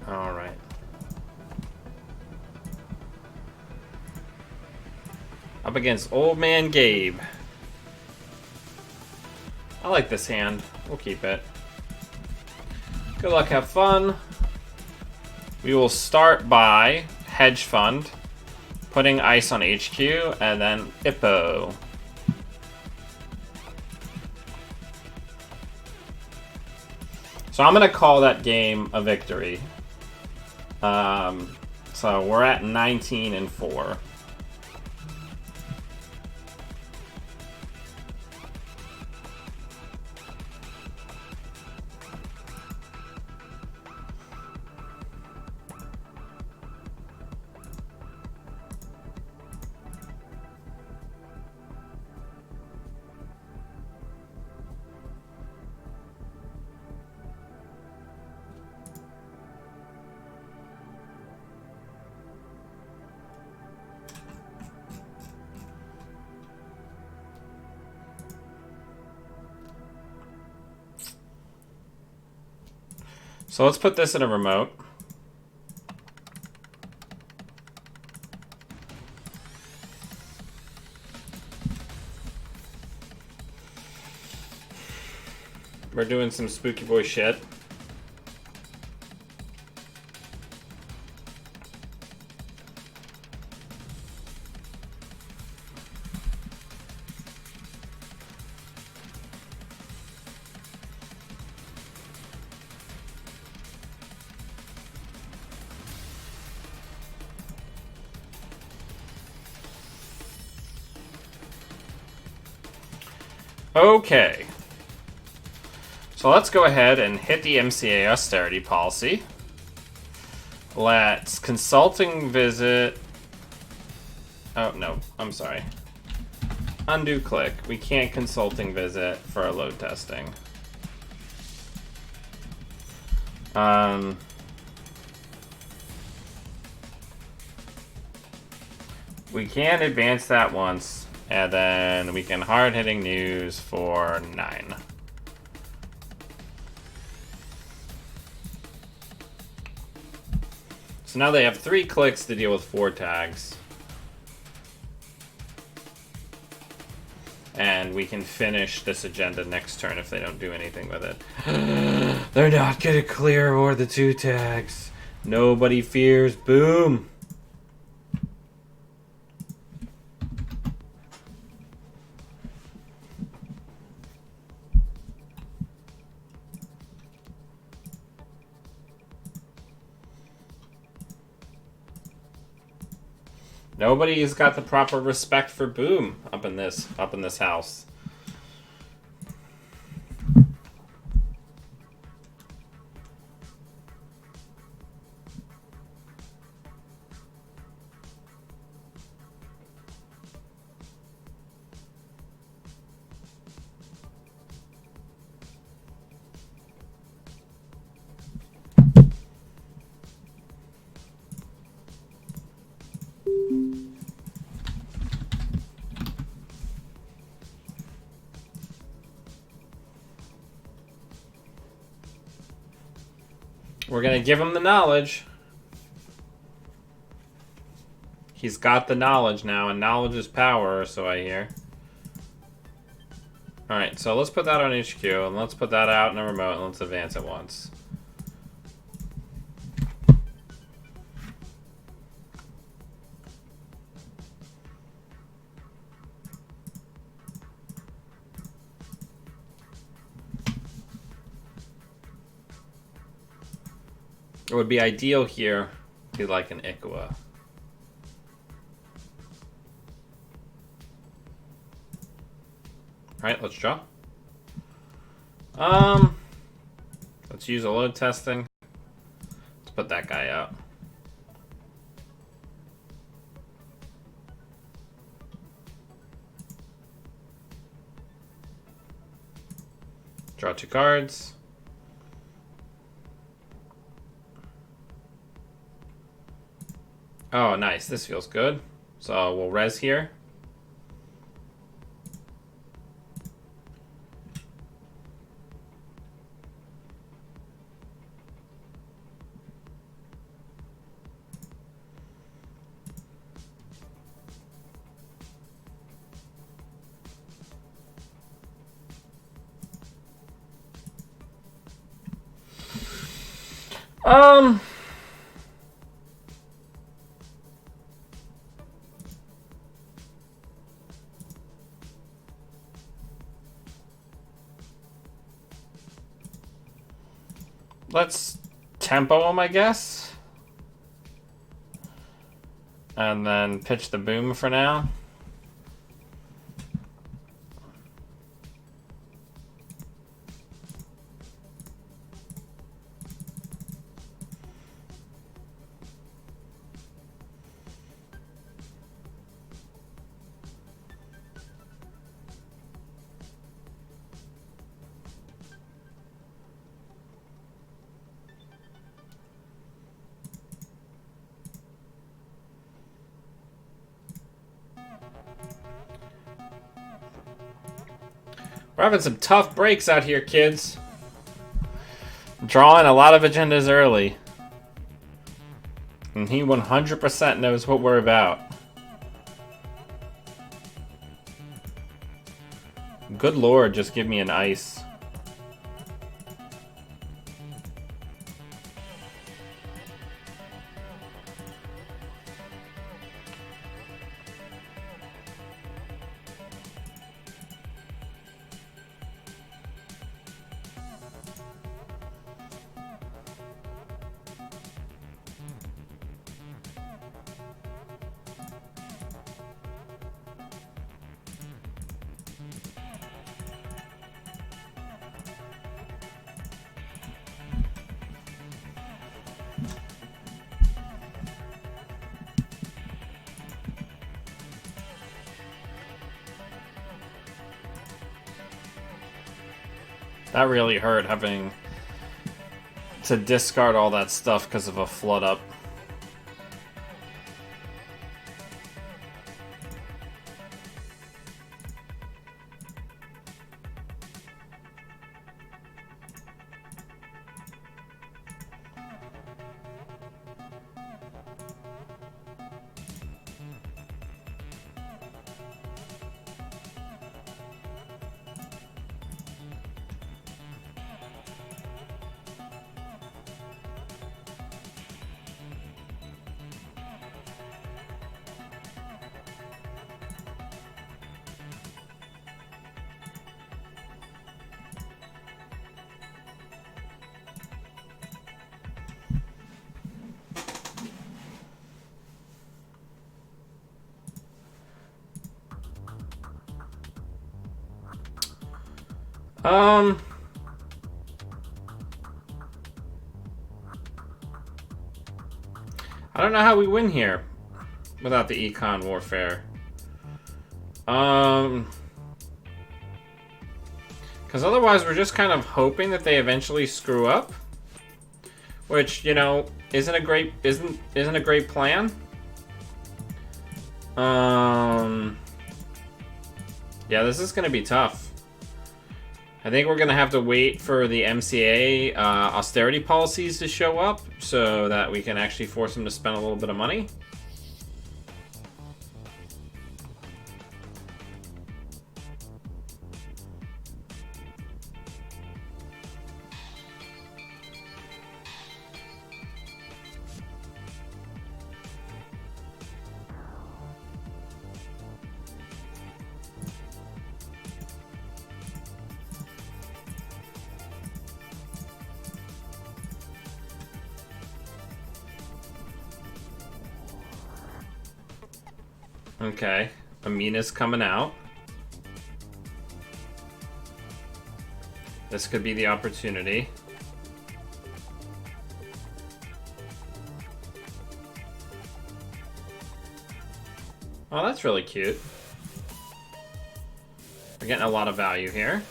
All right. Up against Old Man Gabe. I like this hand. We'll keep it. Good luck, have fun. We will start by Hedge Fund, putting ice on HQ, and then Ippo. So I'm going to call that game a victory. So we're at 19-4. So let's put this in a remote. We're doing some spooky boy shit. Okay. So let's go ahead and hit the MCA austerity policy. Let's consulting visit. Oh, no. I'm sorry. Undo click. We can't consulting visit for our load testing. We can advance that once, and then we can hard-hitting news for 9. So now they have 3 clicks to deal with 4 tags. And we can finish this agenda next turn if they don't do anything with it. They're not gonna clear more the 2 tags. Nobody fears Boom. Nobody's got the proper respect for Boom up in this house. We're gonna give him the knowledge. He's got the knowledge now, and knowledge is power, or so I hear. Alright, so let's put that on HQ, and let's put that out in a remote, and let's advance it once. It would be ideal here to be like an Ikua. Alright, let's draw. Let's use a load testing. Let's put that guy out. Draw 2 cards. Oh, nice. This feels good. So we'll res here. Let's tempo him, I guess. And then pitch the Boom for now. We're having some tough breaks out here, kids. Drawing a lot of agendas early. And he 100% knows what we're about. Good lord, just give me an ice. That really hurt, having to discard all that stuff because of a flood up. I don't know how we win here without the econ warfare. Because otherwise we're just kind of hoping that they eventually screw up, which, you know, isn't a great plan. Yeah, this is going to be tough. I think we're going to have to wait for the MCA austerity policies to show up so that we can actually force them to spend a little bit of money. Okay, Amina's coming out. This could be the opportunity. Oh, that's really cute. We're getting a lot of value here.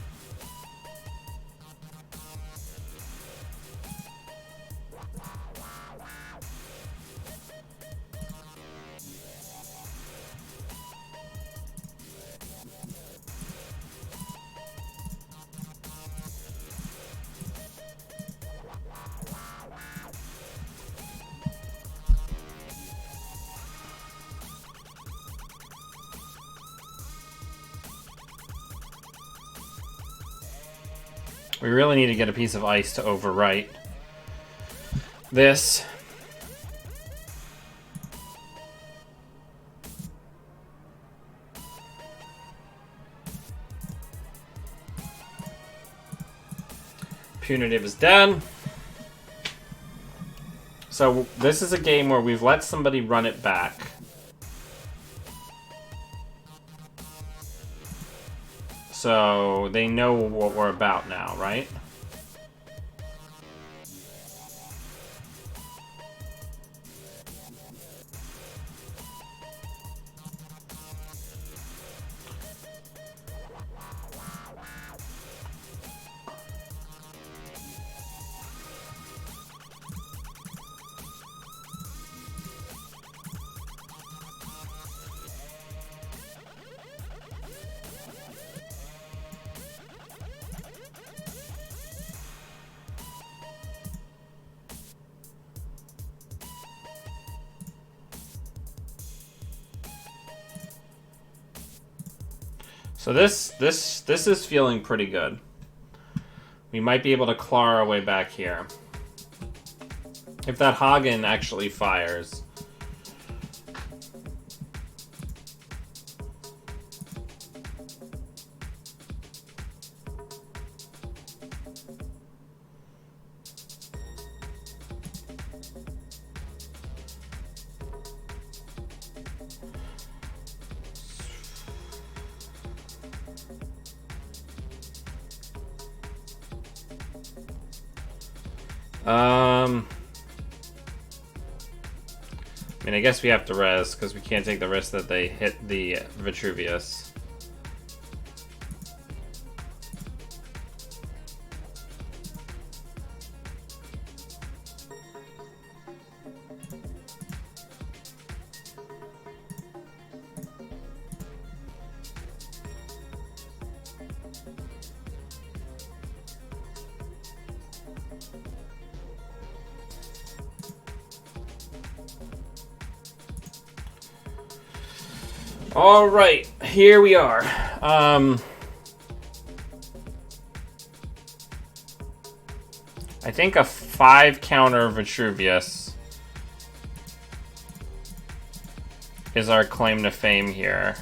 We really need to get a piece of ice to overwrite this. Punitive is dead. So this is a game where we've let somebody run it back. So they know what we're about now, right? So this is feeling pretty good. We might be able to claw our way back here. If that Hagen actually fires. I mean, I guess we have to res, because we can't take the risk that they hit the Vitruvius. All right, here we are. I think a 5 counter Vitruvius is our claim to fame here.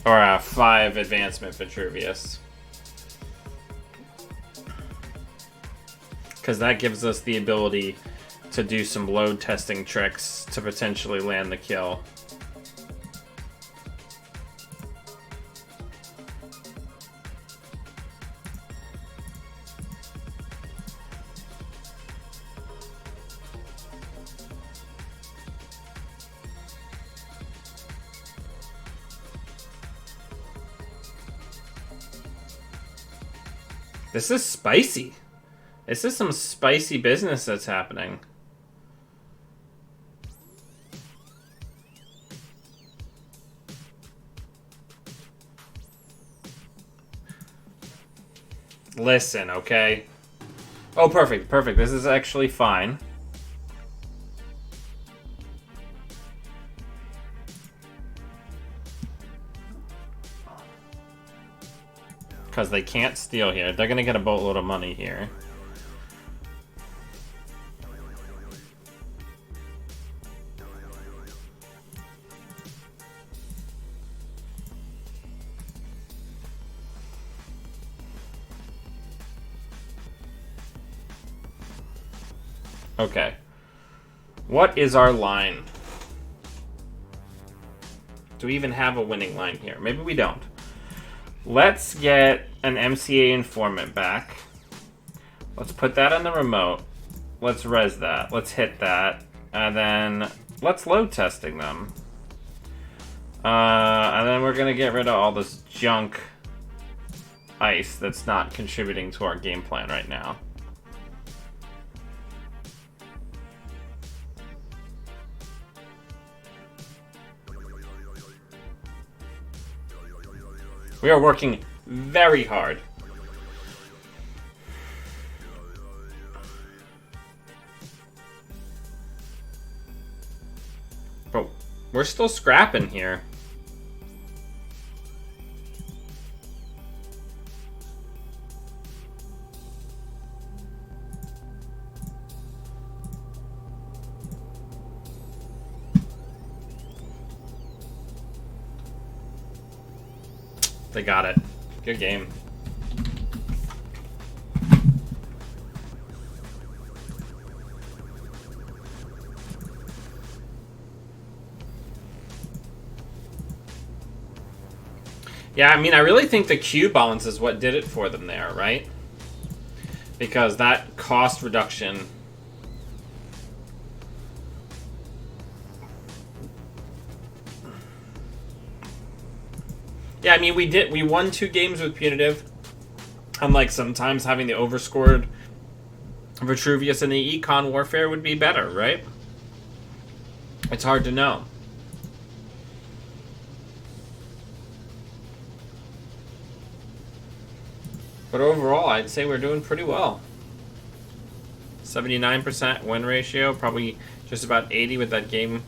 Or a 5 advancement Vitruvius. Because that gives us the ability to do some load testing tricks to potentially land the kill. This is spicy. This is some spicy business that's happening. Listen, okay? Oh, perfect, perfect. This is actually fine. Because they can't steal here. They're going to get a boatload of money here. Okay. What is our line? Do we even have a winning line here? Maybe we don't. Let's get an MCA informant back. Let's put that on the remote. Let's res that. Let's hit that. And then let's load testing them. And then we're going to get rid of all this junk ice that's not contributing to our game plan right now. We are working very hard. But we're still scrapping here. They got it. Good game. Yeah, I mean, I really think the Q balance is what did it for them there, right? Because that cost reduction... Yeah, I mean, we won 2 games with Punitive. Unlike sometimes having the overscored Vitruvius in the Econ Warfare would be better, right? It's hard to know. But overall, I'd say we're doing pretty well. 79% win ratio, probably just about 80 with that game.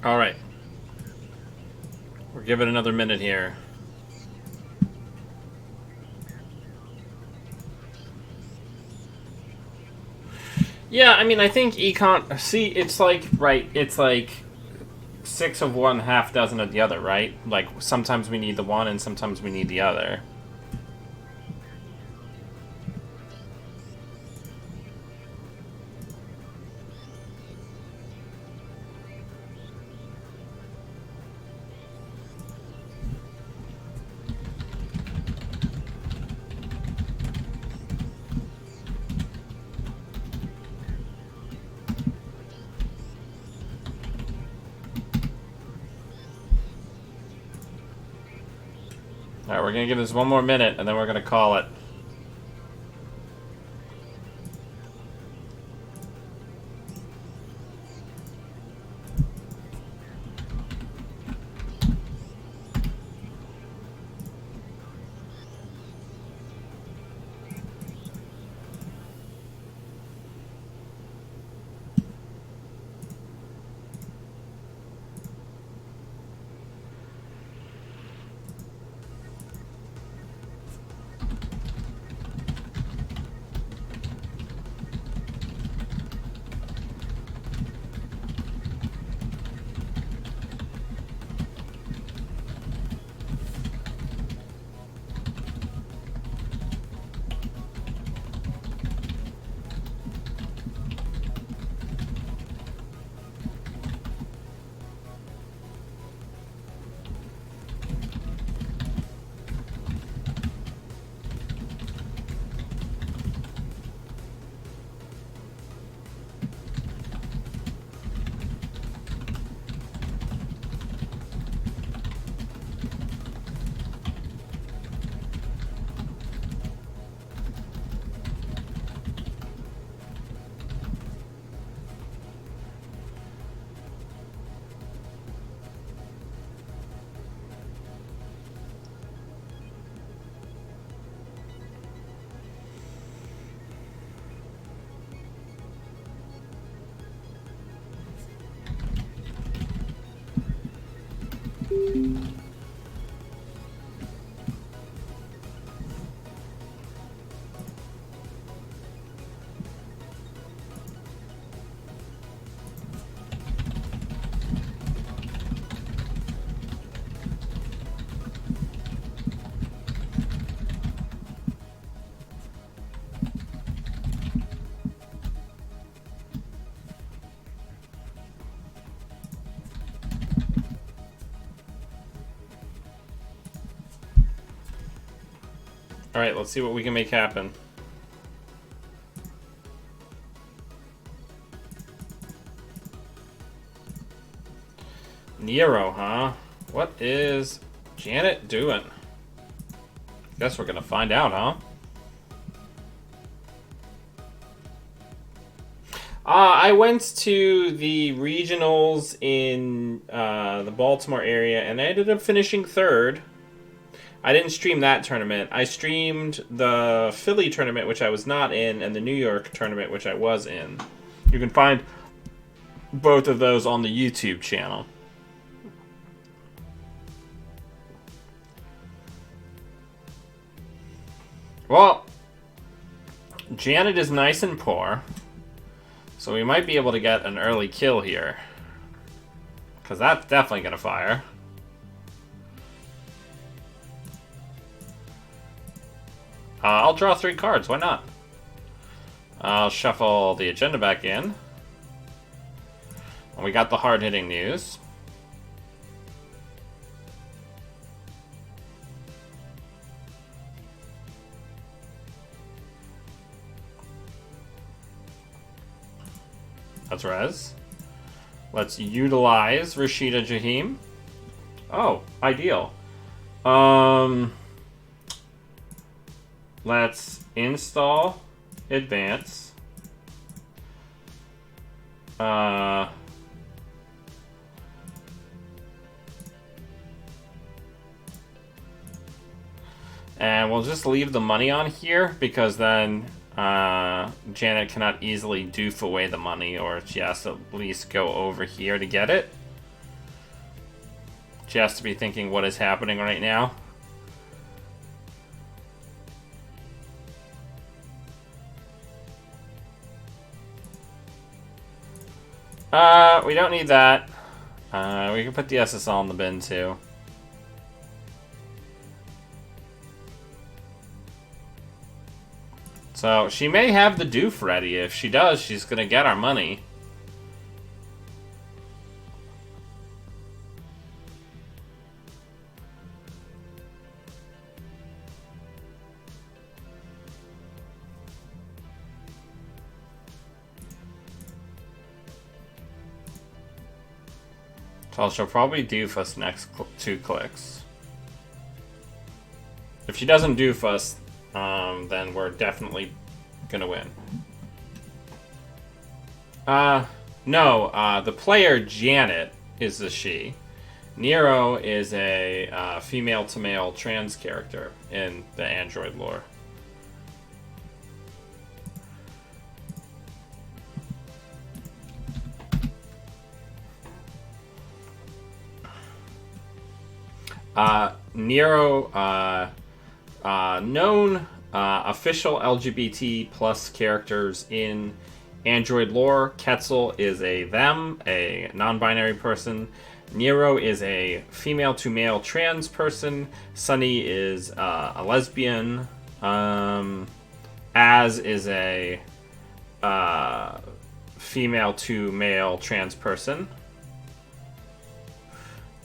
All right. We'll give it another minute here. Yeah, I mean, I think econ. See, it's like, right, it's like 6 of one, half dozen of the other, right? Like, sometimes we need the one and sometimes we need the other. Alright, we're gonna give this one more minute and then we're gonna call it. Alright, let's see what we can make happen. Nero, huh? What is Janet doing? Guess we're gonna find out, huh? I went to the regionals in the Baltimore area, and I ended up finishing third. I didn't stream that tournament. I streamed the Philly tournament, which I was not in, and the New York tournament, which I was in. You can find both of those on the YouTube channel. Well, Janet is nice and poor, so we might be able to get an early kill here. Because that's definitely going to fire. I'll draw 3 cards, why not? I'll shuffle the agenda back in. And we got the hard-hitting news. That's res. Let's utilize Rashida Jaheim. Oh, ideal. Let's install advance. And we'll just leave the money on here because then Janet cannot easily doof away the money, or she has to at least go over here to get it. She has to be thinking what is happening right now. We don't need that. We can put the SSL in the bin too. So she may have the doof ready. If she does, she's gonna get our money. So she'll probably doof us next 2 clicks. If she doesn't doof us, then we're definitely gonna win. No, the player Janet is a she. Nero is a female-to-male trans character in the Android lore. Nero, known official LGBT plus characters in Android lore. Quetzal is a them, a non-binary person. Nero is a female-to-male trans person. Sunny is a lesbian. Az is a female-to-male trans person.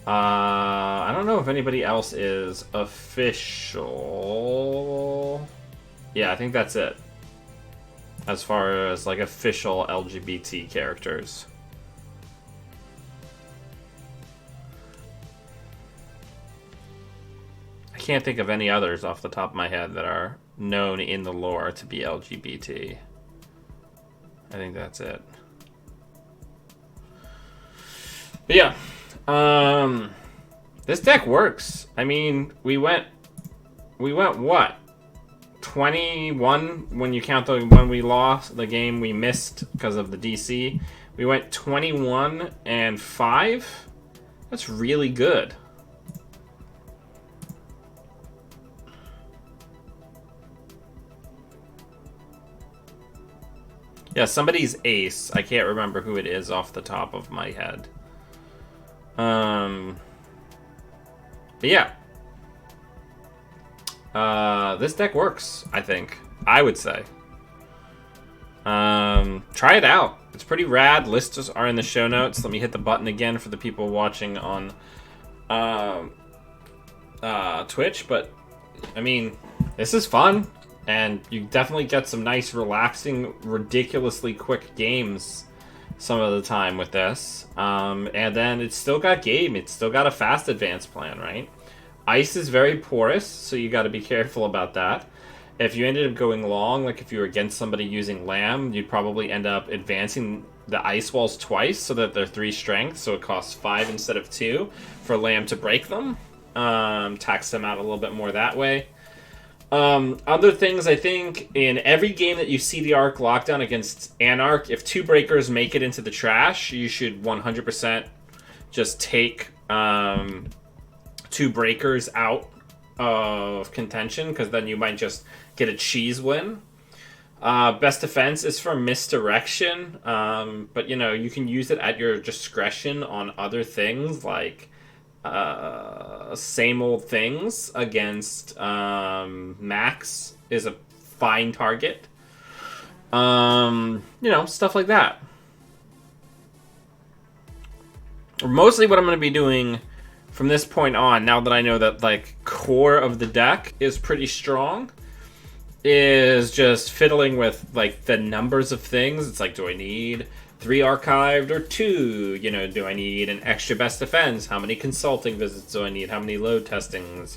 I don't know if anybody else is official. Yeah, I think that's it. As far as, like, official LGBT characters. I can't think of any others off the top of my head that are known in the lore to be LGBT. I think that's it. But yeah. This deck works. I mean, we went what? 21 when you count the one we lost, the game we missed because of the DC. We went 21-5. That's really good. Yeah, somebody's ace. I can't remember who it is off the top of my head. But yeah. This deck works, I think. I would say. Try it out. It's pretty rad. Lists are in the show notes. Let me hit the button again for the people watching on Twitch. But, I mean, this is fun, and you definitely get some nice, relaxing, ridiculously quick games some of the time with this. And then it's still got game. It's still got a fast advance plan, right? Ice is very porous, so you got to be careful about that. If you ended up going long, like if you were against somebody using Lamb, you'd probably end up advancing the ice walls twice so that they're 3 strength, so it costs 5 instead of 2 for Lamb to break them. Tax them out a little bit more that way. Other things, I think, in every game that you see the Arc lockdown against Anarch, if 2 breakers make it into the trash, you should 100% just take 2 breakers out of contention, because then you might just get a cheese win. Best defense is for misdirection, but you can use it at your discretion on other things like same old things against Max is a fine target. Stuff like that. Mostly what I'm going to be doing from this point on, now that I know that like core of the deck is pretty strong, is just fiddling with like the numbers of things. It's like, do I need 3 archived or 2? Do I need an extra best defense? How many consulting visits do I need? How many load testings?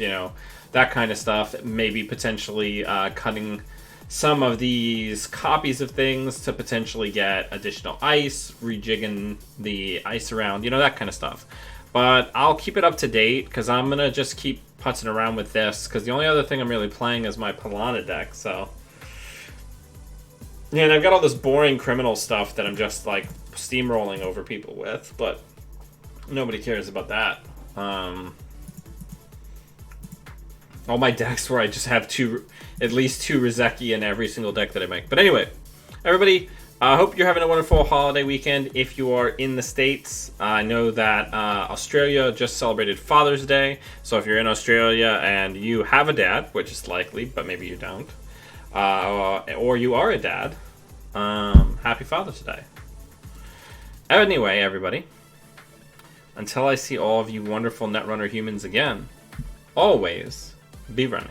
That kind of stuff. Maybe potentially cutting some of these copies of things to potentially get additional ice, rejigging the ice around, that kind of stuff. But I'll keep it up to date, because I'm going to just keep putzing around with this, because the only other thing I'm really playing is my Piranha deck, so... Yeah, and I've got all this boring criminal stuff that I'm just, like, steamrolling over people with, but nobody cares about that. All my decks where I just have at least 2 Rizeki in every single deck that I make. But anyway, everybody... I hope you're having a wonderful holiday weekend if you are in the States. I know that Australia just celebrated Father's Day, so if you're in Australia and you have a dad, which is likely, but maybe you don't, or you are a dad, happy Father's Day. Anyway, everybody, until I see all of you wonderful Netrunner humans again, always be running.